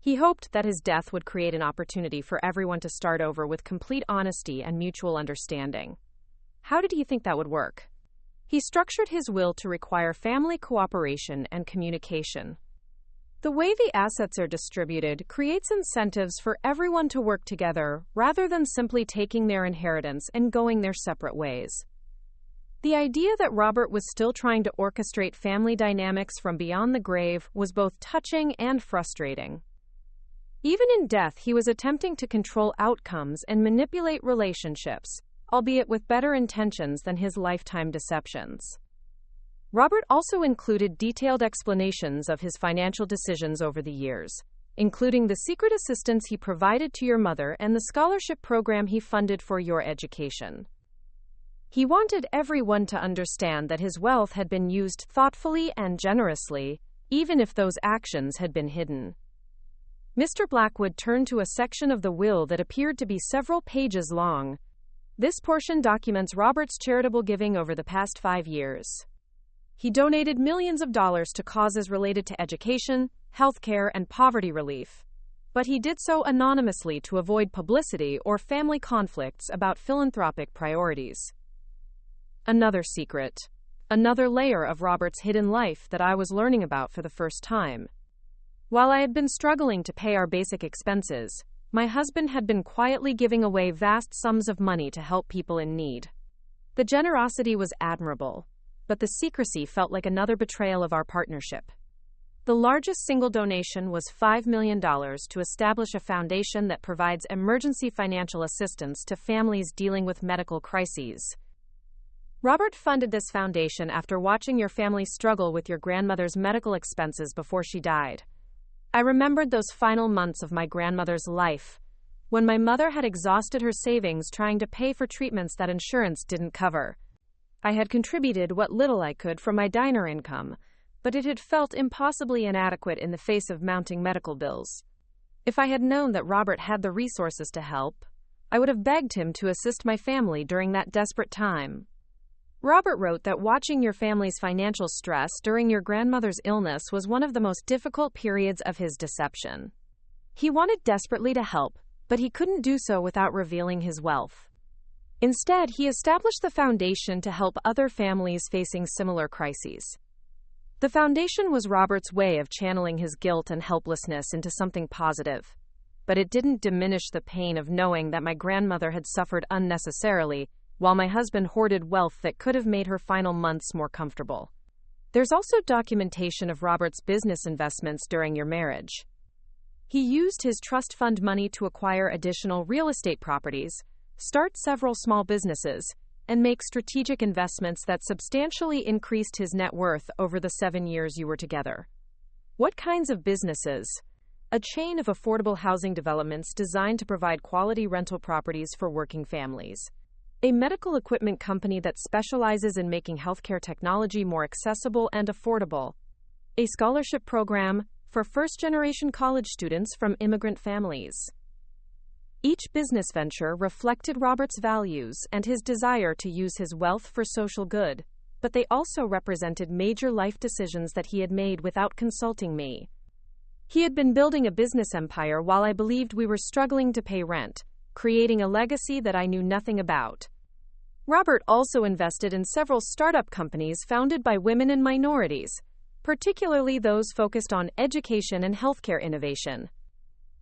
He hoped that his death would create an opportunity for everyone to start over with complete honesty and mutual understanding. How did he think that would work? He structured his will to require family cooperation and communication. The way the assets are distributed creates incentives for everyone to work together rather than simply taking their inheritance and going their separate ways. The idea that Robert was still trying to orchestrate family dynamics from beyond the grave was both touching and frustrating. Even in death, he was attempting to control outcomes and manipulate relationships, albeit with better intentions than his lifetime deceptions. Robert also included detailed explanations of his financial decisions over the years, including the secret assistance he provided to your mother and the scholarship program he funded for your education. He wanted everyone to understand that his wealth had been used thoughtfully and generously, even if those actions had been hidden. Mr. Blackwood turned to a section of the will that appeared to be several pages long. This portion documents Robert's charitable giving over the past 5 years. He donated millions of dollars to causes related to education, healthcare, and poverty relief. But he did so anonymously to avoid publicity or family conflicts about philanthropic priorities. Another secret. Another layer of Robert's hidden life that I was learning about for the first time. While I had been struggling to pay our basic expenses, my husband had been quietly giving away vast sums of money to help people in need. The generosity was admirable, but the secrecy felt like another betrayal of our partnership. The largest single donation was $5 million to establish a foundation that provides emergency financial assistance to families dealing with medical crises. Robert funded this foundation after watching your family struggle with your grandmother's medical expenses before she died. I remembered those final months of my grandmother's life, when my mother had exhausted her savings trying to pay for treatments that insurance didn't cover. I had contributed what little I could from my diner income, but it had felt impossibly inadequate in the face of mounting medical bills. If I had known that Robert had the resources to help, I would have begged him to assist my family during that desperate time. Robert wrote that watching your family's financial stress during your grandmother's illness was one of the most difficult periods of his deception. He wanted desperately to help, but he couldn't do so without revealing his wealth. Instead, he established the foundation to help other families facing similar crises. The foundation was Robert's way of channeling his guilt and helplessness into something positive. But it didn't diminish the pain of knowing that my grandmother had suffered unnecessarily, while my husband hoarded wealth that could have made her final months more comfortable. There's also documentation of Robert's business investments during your marriage. He used his trust fund money to acquire additional real estate properties, start several small businesses, and make strategic investments that substantially increased his net worth over the 7 years you were together. What kinds of businesses? A chain of affordable housing developments designed to provide quality rental properties for working families. A medical equipment company that specializes in making healthcare technology more accessible and affordable. A scholarship program for first-generation college students from immigrant families. Each business venture reflected Robert's values and his desire to use his wealth for social good, but they also represented major life decisions that he had made without consulting me. He had been building a business empire while I believed we were struggling to pay rent, creating a legacy that I knew nothing about. Robert also invested in several startup companies founded by women and minorities, particularly those focused on education and healthcare innovation.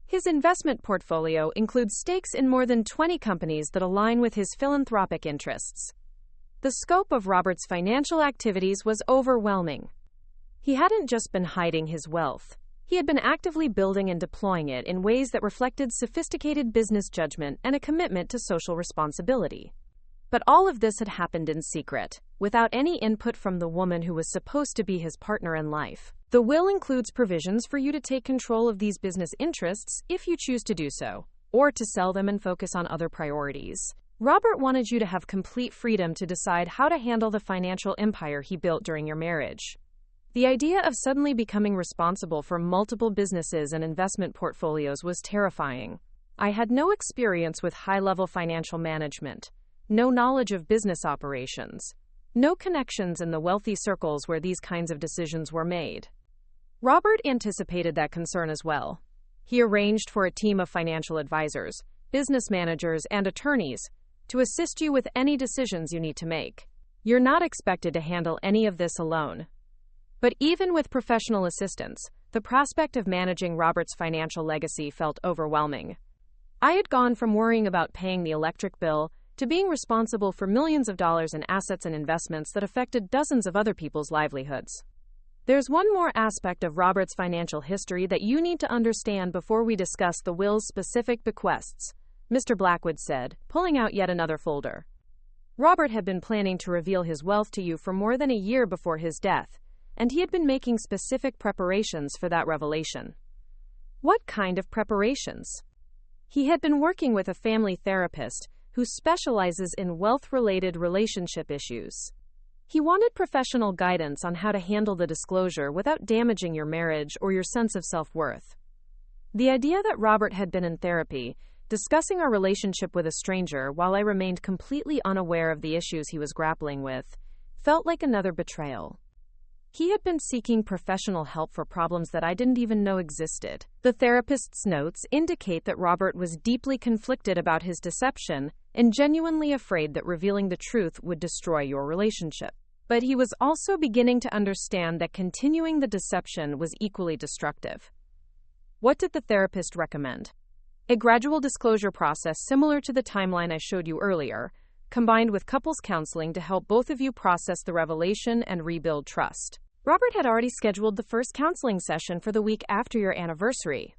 His investment portfolio includes stakes in more than 20 companies that align with his philanthropic interests. The scope of Robert's financial activities was overwhelming. He hadn't just been hiding his wealth. He had been actively building and deploying it in ways that reflected sophisticated business judgment and a commitment to social responsibility. But all of this had happened in secret, without any input from the woman who was supposed to be his partner in life. The will includes provisions for you to take control of these business interests if you choose to do so, or to sell them and focus on other priorities. Robert wanted you to have complete freedom to decide how to handle the financial empire he built during your marriage. The idea of suddenly becoming responsible for multiple businesses and investment portfolios was terrifying. I had no experience with high-level financial management, no knowledge of business operations, no connections in the wealthy circles where these kinds of decisions were made. Robert anticipated that concern as well. He arranged for a team of financial advisors, business managers, and attorneys to assist you with any decisions you need to make. You're not expected to handle any of this alone. But even with professional assistance, the prospect of managing Robert's financial legacy felt overwhelming. I had gone from worrying about paying the electric bill to being responsible for millions of dollars in assets and investments that affected dozens of other people's livelihoods. There's one more aspect of Robert's financial history that you need to understand before we discuss the will's specific bequests, Mr. Blackwood said, pulling out yet another folder. Robert had been planning to reveal his wealth to you for more than a year before his death, and he had been making specific preparations for that revelation. What kind of preparations? He had been working with a family therapist who specializes in wealth-related relationship issues. He wanted professional guidance on how to handle the disclosure without damaging your marriage or your sense of self-worth. The idea that Robert had been in therapy, discussing our relationship with a stranger while I remained completely unaware of the issues he was grappling with, felt like another betrayal. He had been seeking professional help for problems that I didn't even know existed. The therapist's notes indicate that Robert was deeply conflicted about his deception and genuinely afraid that revealing the truth would destroy your relationship. But he was also beginning to understand that continuing the deception was equally destructive. What did the therapist recommend? A gradual disclosure process similar to the timeline I showed you earlier, combined with couples counseling to help both of you process the revelation and rebuild trust. Robert had already scheduled the first counseling session for the week after your anniversary.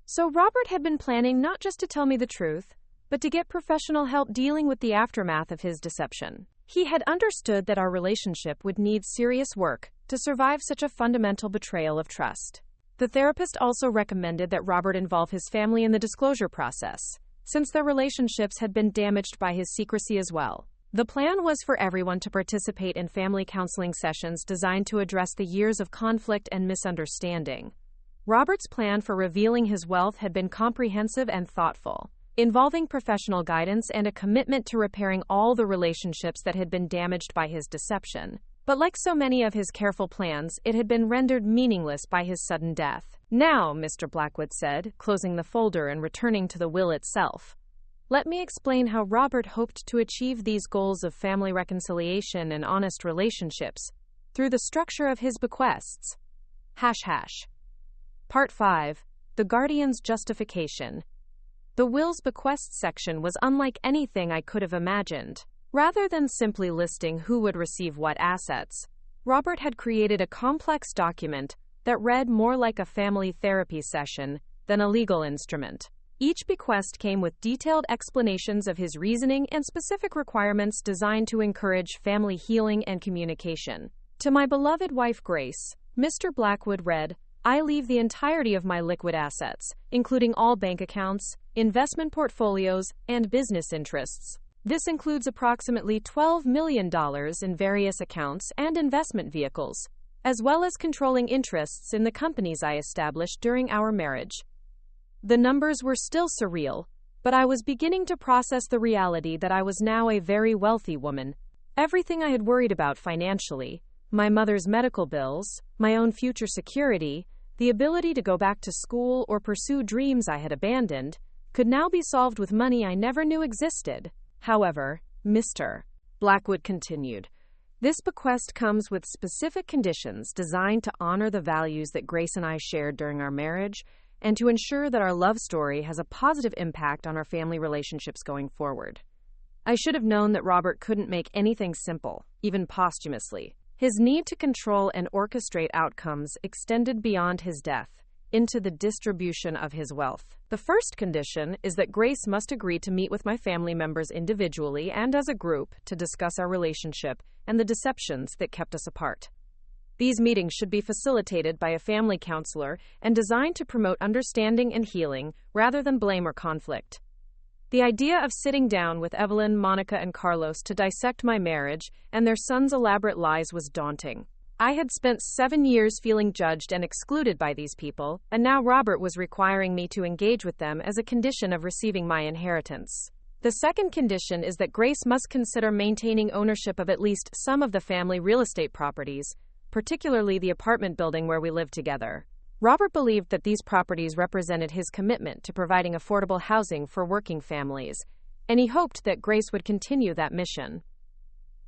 So Robert had been planning not just to tell me the truth, but to get professional help dealing with the aftermath of his deception. He had understood that our relationship would need serious work to survive such a fundamental betrayal of trust. The therapist also recommended that Robert involve his family in the disclosure process, since their relationships had been damaged by his secrecy as well. The plan was for everyone to participate in family counseling sessions designed to address the years of conflict and misunderstanding. Robert's plan for revealing his wealth had been comprehensive and thoughtful, involving professional guidance and a commitment to repairing all the relationships that had been damaged by his deception. But like so many of his careful plans, it had been rendered meaningless by his sudden death. Now, Mr. Blackwood said, closing the folder and returning to the will itself, let me explain how Robert hoped to achieve these goals of family reconciliation and honest relationships through the structure of his bequests. Part 5. The Guardian's Justification. The will's bequests section was unlike anything I could have imagined. Rather than simply listing who would receive what assets, Robert had created a complex document that read more like a family therapy session than a legal instrument. Each bequest came with detailed explanations of his reasoning and specific requirements designed to encourage family healing and communication. To my beloved wife Grace, Mr. Blackwood read, I leave the entirety of my liquid assets, including all bank accounts, investment portfolios, and business interests. This includes approximately $12 million in various accounts and investment vehicles, as well as controlling interests in the companies I established during our marriage. The numbers were still surreal, but I was beginning to process the reality that I was now a very wealthy woman. Everything I had worried about financially, my mother's medical bills, my own future security, the ability to go back to school or pursue dreams I had abandoned, could now be solved with money I never knew existed. However, Mr. Blackwood continued, this bequest comes with specific conditions designed to honor the values that Grace and I shared during our marriage and to ensure that our love story has a positive impact on our family relationships going forward. I should have known that Robert couldn't make anything simple, even posthumously. His need to control and orchestrate outcomes extended beyond his death into the distribution of his wealth. The first condition is that Grace must agree to meet with my family members individually and as a group to discuss our relationship and the deceptions that kept us apart. These meetings should be facilitated by a family counselor and designed to promote understanding and healing rather than blame or conflict. The idea of sitting down with Evelyn, Monica, and Carlos to dissect my marriage and their son's elaborate lies was daunting. I had spent 7 years feeling judged and excluded by these people, and now Robert was requiring me to engage with them as a condition of receiving my inheritance. The second condition is that Grace must consider maintaining ownership of at least some of the family real estate properties, particularly the apartment building where we live together. Robert believed that these properties represented his commitment to providing affordable housing for working families, and he hoped that Grace would continue that mission.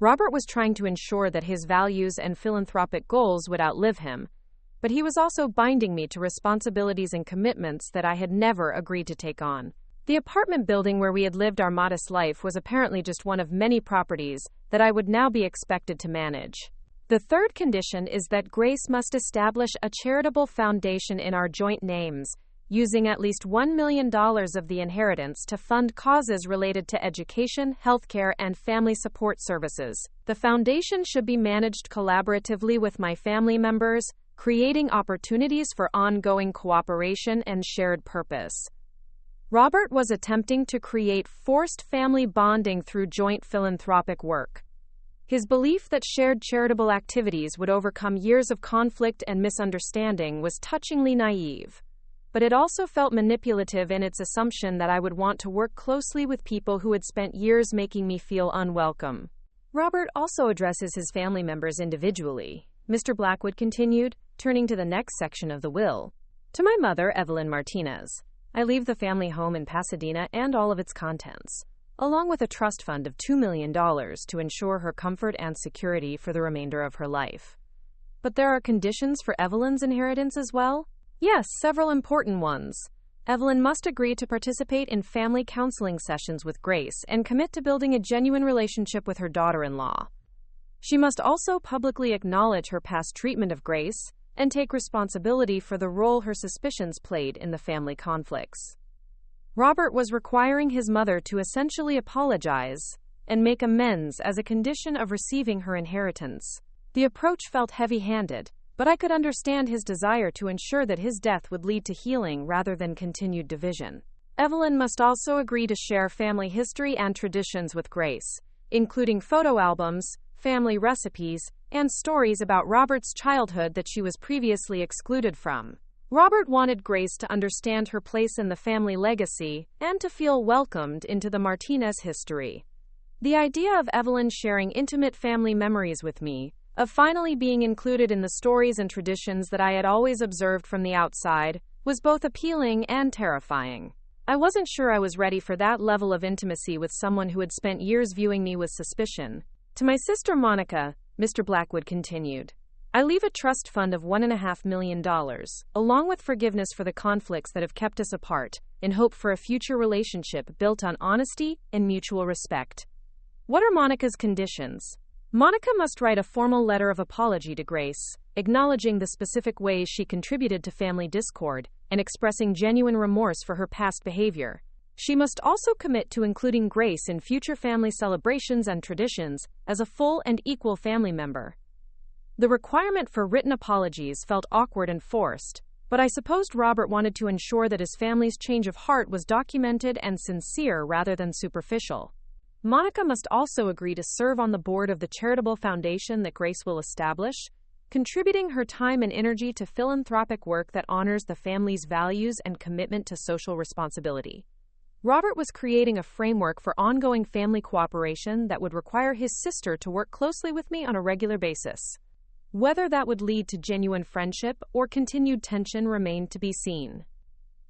Robert was trying to ensure that his values and philanthropic goals would outlive him, but he was also binding me to responsibilities and commitments that I had never agreed to take on. The apartment building where we had lived our modest life was apparently just one of many properties that I would now be expected to manage. The third condition is that Grace must establish a charitable foundation in our joint names, using at least $1 million of the inheritance to fund causes related to education, healthcare, and family support services. The foundation should be managed collaboratively with my family members, creating opportunities for ongoing cooperation and shared purpose. Robert was attempting to create forced family bonding through joint philanthropic work. His belief that shared charitable activities would overcome years of conflict and misunderstanding was touchingly naive, but it also felt manipulative in its assumption that I would want to work closely with people who had spent years making me feel unwelcome. Robert also addresses his family members individually, Mr. Blackwood continued, turning to the next section of the will. To my mother, Evelyn Martinez, I leave the family home in Pasadena and all of its contents, along with a trust fund of $2 million to ensure her comfort and security for the remainder of her life. But there are conditions for Evelyn's inheritance as well? Yes, several important ones. Evelyn must agree to participate in family counseling sessions with Grace and commit to building a genuine relationship with her daughter-in-law. She must also publicly acknowledge her past treatment of Grace and take responsibility for the role her suspicions played in the family conflicts. Robert was requiring his mother to essentially apologize and make amends as a condition of receiving her inheritance. The approach felt heavy-handed, but I could understand his desire to ensure that his death would lead to healing rather than continued division. Evelyn must also agree to share family history and traditions with Grace, including photo albums, family recipes, and stories about Robert's childhood that she was previously excluded from. Robert wanted Grace to understand her place in the family legacy and to feel welcomed into the Martinez history. The idea of Evelyn sharing intimate family memories with me, of finally being included in the stories and traditions that I had always observed from the outside, was both appealing and terrifying. I wasn't sure I was ready for that level of intimacy with someone who had spent years viewing me with suspicion. To my sister Monica, Mr. Blackwood continued, I leave a trust fund of $1.5 million, along with forgiveness for the conflicts that have kept us apart, in hope for a future relationship built on honesty and mutual respect. What are Monica's conditions? Monica must write a formal letter of apology to Grace, acknowledging the specific ways she contributed to family discord and expressing genuine remorse for her past behavior. She must also commit to including Grace in future family celebrations and traditions as a full and equal family member. The requirement for written apologies felt awkward and forced, but I supposed Robert wanted to ensure that his family's change of heart was documented and sincere rather than superficial. Monica must also agree to serve on the board of the charitable foundation that Grace will establish, contributing her time and energy to philanthropic work that honors the family's values and commitment to social responsibility. Robert was creating a framework for ongoing family cooperation that would require his sister to work closely with me on a regular basis. Whether that would lead to genuine friendship or continued tension remained to be seen.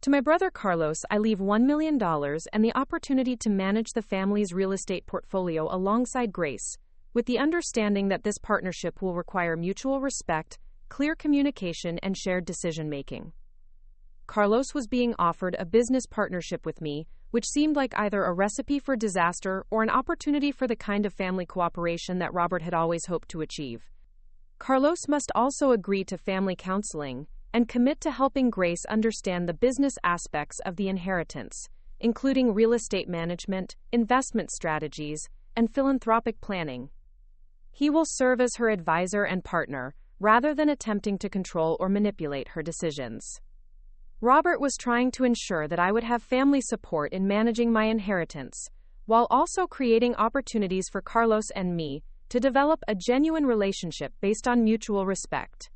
To my brother Carlos, I leave $1 million and the opportunity to manage the family's real estate portfolio alongside Grace, with the understanding that this partnership will require mutual respect, clear communication, and shared decision-making. Carlos was being offered a business partnership with me, which seemed like either a recipe for disaster or an opportunity for the kind of family cooperation that Robert had always hoped to achieve. Carlos must also agree to family counseling and commit to helping Grace understand the business aspects of the inheritance, including real estate management, investment strategies, and philanthropic planning. He will serve as her advisor and partner, rather than attempting to control or manipulate her decisions. Robert was trying to ensure that I would have family support in managing my inheritance, while also creating opportunities for Carlos and me to develop a genuine relationship based on mutual respect.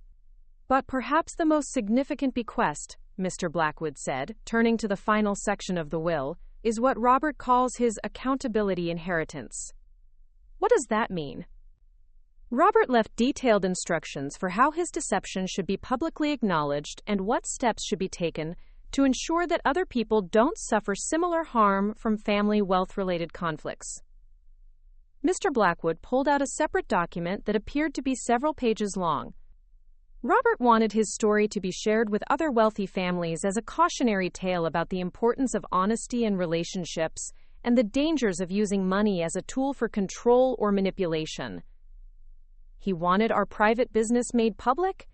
But perhaps the most significant bequest, Mr. Blackwood said, turning to the final section of the will, is what Robert calls his accountability inheritance. What does that mean? Robert left detailed instructions for how his deception should be publicly acknowledged and what steps should be taken to ensure that other people don't suffer similar harm from family wealth-related conflicts. Mr. Blackwood pulled out a separate document that appeared to be several pages long. Robert wanted his story to be shared with other wealthy families as a cautionary tale about the importance of honesty in relationships and the dangers of using money as a tool for control or manipulation. He wanted our private business made public?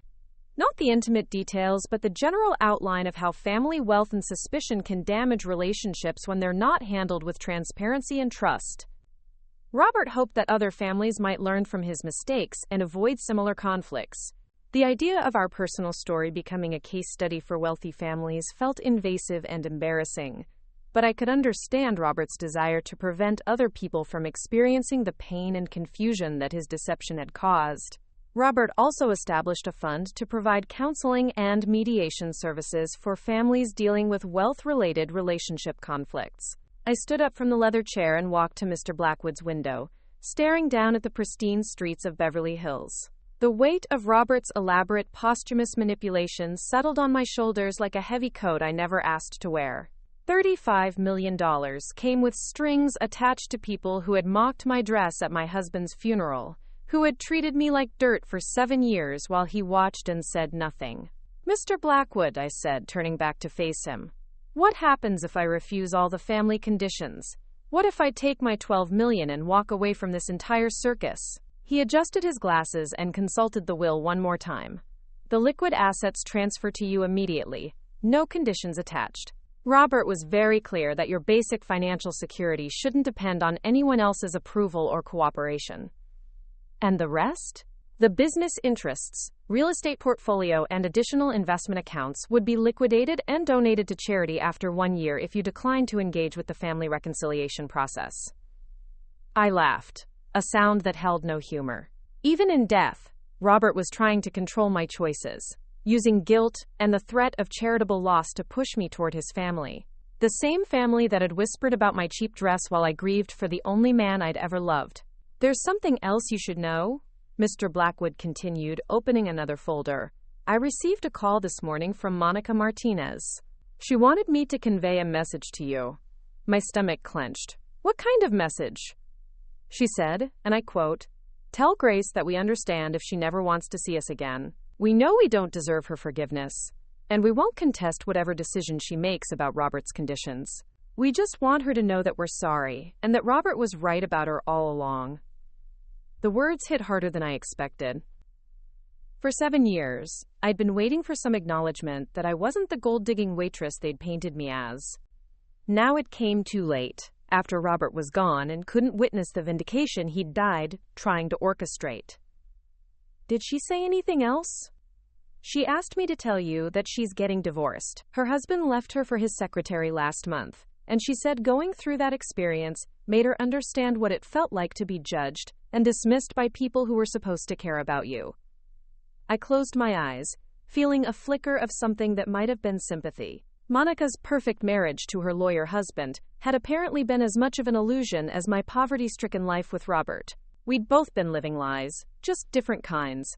Not the intimate details, but the general outline of how family wealth and suspicion can damage relationships when they're not handled with transparency and trust. Robert hoped that other families might learn from his mistakes and avoid similar conflicts. The idea of our personal story becoming a case study for wealthy families felt invasive and embarrassing, but I could understand Robert's desire to prevent other people from experiencing the pain and confusion that his deception had caused. Robert also established a fund to provide counseling and mediation services for families dealing with wealth-related relationship conflicts. I stood up from the leather chair and walked to Mr. Blackwood's window, staring down at the pristine streets of Beverly Hills. The weight of Robert's elaborate posthumous manipulations settled on my shoulders like a heavy coat I never asked to wear. $35 million came with strings attached to people who had mocked my dress at my husband's funeral, who had treated me like dirt for 7 years while he watched and said nothing. Mr. Blackwood, I said, turning back to face him. What happens if I refuse all the family conditions? What if I take my $12 million and walk away from this entire circus? He adjusted his glasses and consulted the will one more time. The liquid assets transfer to you immediately. No conditions attached. Robert was very clear that your basic financial security shouldn't depend on anyone else's approval or cooperation. And the rest? The business interests, real estate portfolio, and additional investment accounts would be liquidated and donated to charity after 1 year if you declined to engage with the family reconciliation process. I laughed, a sound that held no humor. Even in death, Robert was trying to control my choices, using guilt and the threat of charitable loss to push me toward his family. The same family that had whispered about my cheap dress while I grieved for the only man I'd ever loved. There's something else you should know, Mr. Blackwood continued, opening another folder. I received a call this morning from Monica Martinez. She wanted me to convey a message to you. My stomach clenched. What kind of message? She said, and I quote, "Tell Grace that we understand if she never wants to see us again. We know we don't deserve her forgiveness, and we won't contest whatever decision she makes about Robert's conditions. We just want her to know that we're sorry, and that Robert was right about her all along." The words hit harder than I expected. For 7 years, I'd been waiting for some acknowledgement that I wasn't the gold-digging waitress they'd painted me as. Now it came too late, after Robert was gone and couldn't witness the vindication he'd died trying to orchestrate. Did she say anything else? She asked me to tell you that she's getting divorced. Her husband left her for his secretary last month, and she said going through that experience made her understand what it felt like to be judged and dismissed by people who were supposed to care about you. I closed my eyes, feeling a flicker of something that might have been sympathy. Monica's perfect marriage to her lawyer husband had apparently been as much of an illusion as my poverty-stricken life with Robert. We'd both been living lies, just different kinds.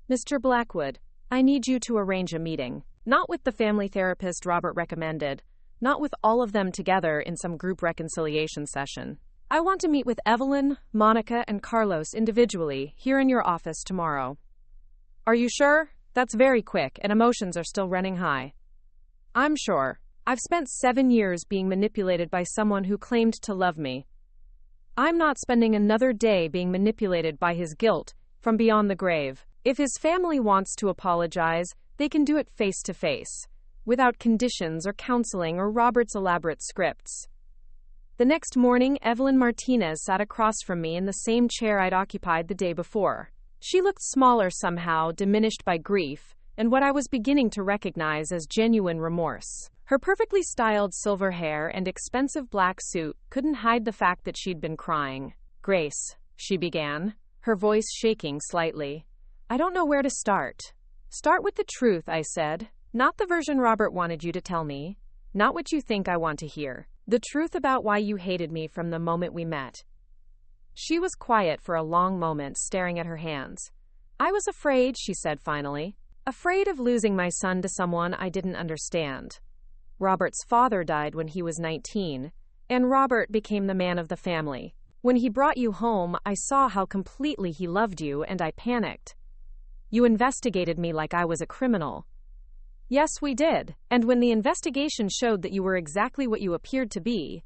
Mr. Blackwood, I need you to arrange a meeting. Not with the family therapist Robert recommended, not with all of them together in some group reconciliation session. I want to meet with Evelyn, Monica, and Carlos individually here in your office tomorrow. Are you sure? That's very quick, and emotions are still running high. I'm sure. I've spent 7 years being manipulated by someone who claimed to love me. I'm not spending another day being manipulated by his guilt from beyond the grave. If his family wants to apologize, they can do it face to face, without conditions or counseling or Robert's elaborate scripts. The next morning, Evelyn Martinez sat across from me in the same chair I'd occupied the day before. She looked smaller somehow, diminished by grief, and what I was beginning to recognize as genuine remorse. Her perfectly styled silver hair and expensive black suit couldn't hide the fact that she'd been crying. "Grace," she began, her voice shaking slightly. "I don't know where to start." "Start with the truth," I said. "Not the version Robert wanted you to tell me. Not what you think I want to hear. The truth about why you hated me from the moment we met." She was quiet for a long moment, staring at her hands. I was afraid, she said finally. Afraid of losing my son to someone I didn't understand. Robert's father died when he was 19, and Robert became the man of the family. When he brought you home, I saw how completely he loved you, and I panicked. You investigated me like I was a criminal. Yes, we did, and when the investigation showed that you were exactly what you appeared to be,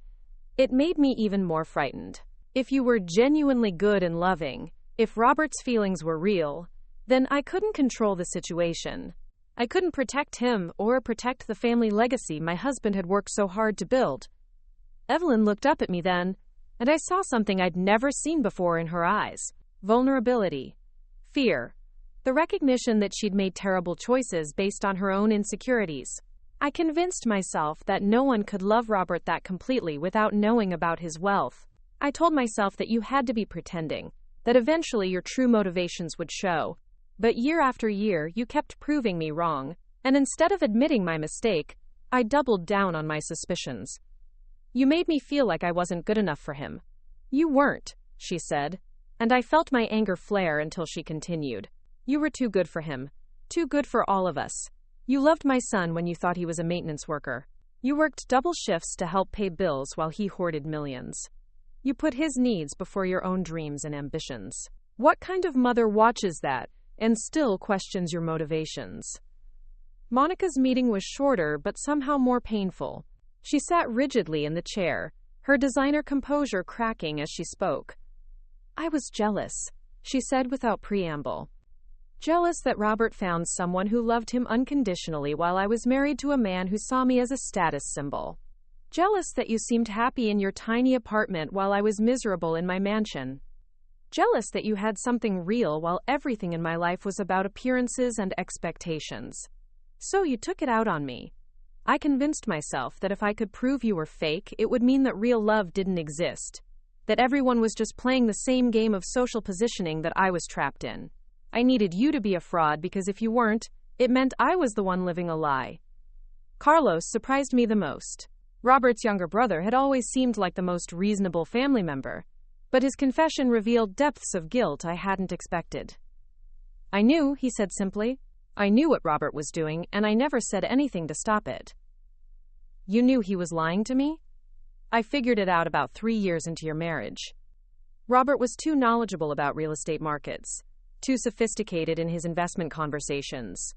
it made me even more frightened. If you were genuinely good and loving, if Robert's feelings were real, then I couldn't control the situation. I couldn't protect him or protect the family legacy my husband had worked so hard to build. Evelyn looked up at me then, and I saw something I'd never seen before in her eyes. Vulnerability. Fear. The recognition that she'd made terrible choices based on her own insecurities. I convinced myself that no one could love Robert that completely without knowing about his wealth. I told myself that you had to be pretending, that eventually your true motivations would show. But year after year, you kept proving me wrong, and instead of admitting my mistake, I doubled down on my suspicions. You made me feel like I wasn't good enough for him. You weren't, she said, and I felt my anger flare until she continued. You were too good for him. Too good for all of us. You loved my son when you thought he was a maintenance worker. You worked double shifts to help pay bills while he hoarded millions. You put his needs before your own dreams and ambitions. What kind of mother watches that and still questions your motivations? Monica's meeting was shorter but somehow more painful. She sat rigidly in the chair, her designer composure cracking as she spoke. I was jealous, she said without preamble. Jealous that Robert found someone who loved him unconditionally while I was married to a man who saw me as a status symbol. Jealous that you seemed happy in your tiny apartment while I was miserable in my mansion. Jealous that you had something real while everything in my life was about appearances and expectations. So you took it out on me. I convinced myself that if I could prove you were fake, it would mean that real love didn't exist. That everyone was just playing the same game of social positioning that I was trapped in. I needed you to be a fraud because if you weren't, it meant I was the one living a lie. Carlos surprised me the most. Robert's younger brother had always seemed like the most reasonable family member, but his confession revealed depths of guilt I hadn't expected. I knew, he said simply. I knew what Robert was doing, and I never said anything to stop it. You knew he was lying to me? I figured it out about 3 years into your marriage. Robert was too knowledgeable about real estate markets, too sophisticated in his investment conversations,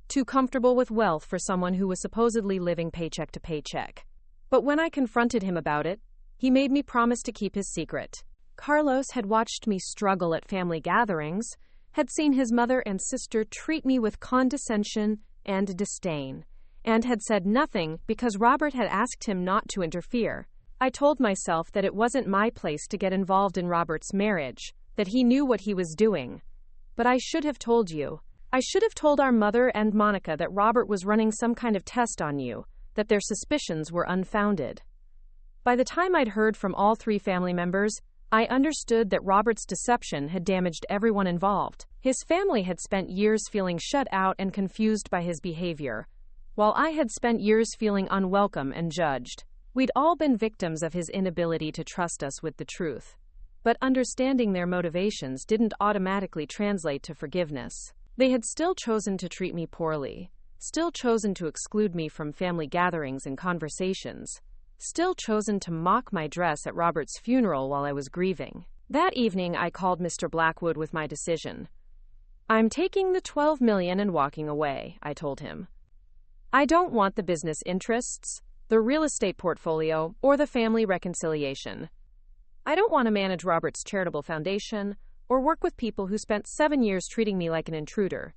too comfortable with wealth for someone who was supposedly living paycheck to paycheck. But when I confronted him about it, he made me promise to keep his secret. Carlos had watched me struggle at family gatherings, had seen his mother and sister treat me with condescension and disdain, and had said nothing because Robert had asked him not to interfere. I told myself that it wasn't my place to get involved in Robert's marriage, that he knew what he was doing. But I should have told you. I should have told our mother and Monica that Robert was running some kind of test on you, that their suspicions were unfounded. By the time I'd heard from all 3 family members, I understood that Robert's deception had damaged everyone involved. His family had spent years feeling shut out and confused by his behavior, while I had spent years feeling unwelcome and judged. We'd all been victims of his inability to trust us with the truth. But understanding their motivations didn't automatically translate to forgiveness. They had still chosen to treat me poorly, still chosen to exclude me from family gatherings and conversations, still chosen to mock my dress at Robert's funeral while I was grieving. That evening, I called Mr. Blackwood with my decision. I'm taking the $12 million and walking away, I told him. I don't want the business interests, the real estate portfolio, or the family reconciliation. I don't want to manage Robert's charitable foundation or work with people who spent 7 years treating me like an intruder.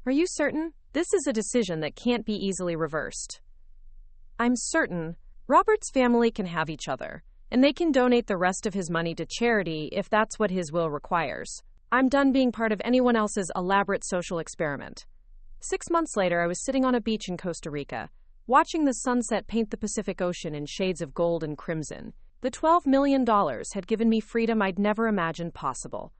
Are you certain? This is a decision that can't be easily reversed. I'm certain. Robert's family can have each other, and they can donate the rest of his money to charity if that's what his will requires. I'm done being part of anyone else's elaborate social experiment. 6 months later, I was sitting on a beach in Costa Rica, watching the sunset paint the Pacific Ocean in shades of gold and crimson. The $12 million had given me freedom I'd never imagined possible.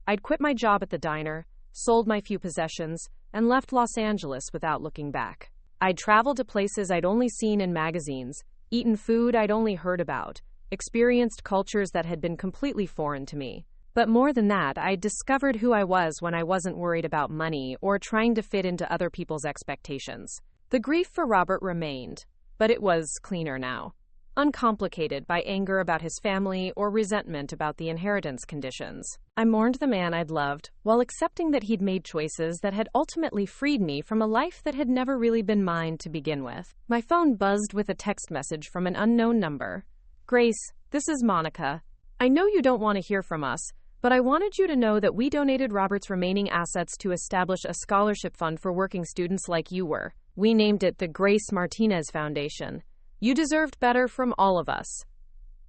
I'd quit my job at the diner, sold my few possessions, and left Los Angeles without looking back. I'd traveled to places I'd only seen in magazines, eaten food I'd only heard about, experienced cultures that had been completely foreign to me. But more than that, I discovered who I was when I wasn't worried about money or trying to fit into other people's expectations. The grief for Robert remained, but it was cleaner now. Uncomplicated by anger about his family or resentment about the inheritance conditions. I mourned the man I'd loved, while accepting that he'd made choices that had ultimately freed me from a life that had never really been mine to begin with. My phone buzzed with a text message from an unknown number. "Grace, this is Monica. I know you don't want to hear from us, but I wanted you to know that we donated Robert's remaining assets to establish a scholarship fund for working students like you were. We named it the Grace Martinez Foundation. You deserved better from all of us."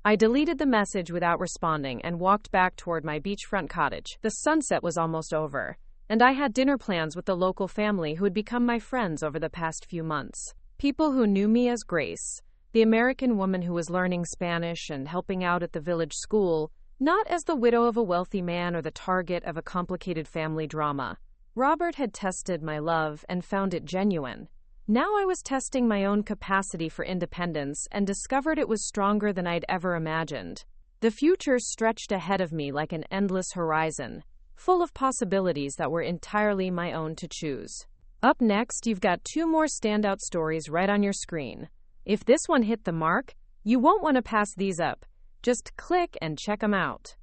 I deleted the message without responding and walked back toward my beachfront cottage. The sunset was almost over, and I had dinner plans with the local family who had become my friends over the past few months. People who knew me as Grace, the American woman who was learning Spanish and helping out at the village school, not as the widow of a wealthy man or the target of a complicated family drama. Robert had tested my love and found it genuine. Now I was testing my own capacity for independence and discovered it was stronger than I'd ever imagined. The future stretched ahead of me like an endless horizon, full of possibilities that were entirely my own to choose. Up next, you've got 2 more standout stories right on your screen. If this one hit the mark, you won't want to pass these up. Just click and check them out.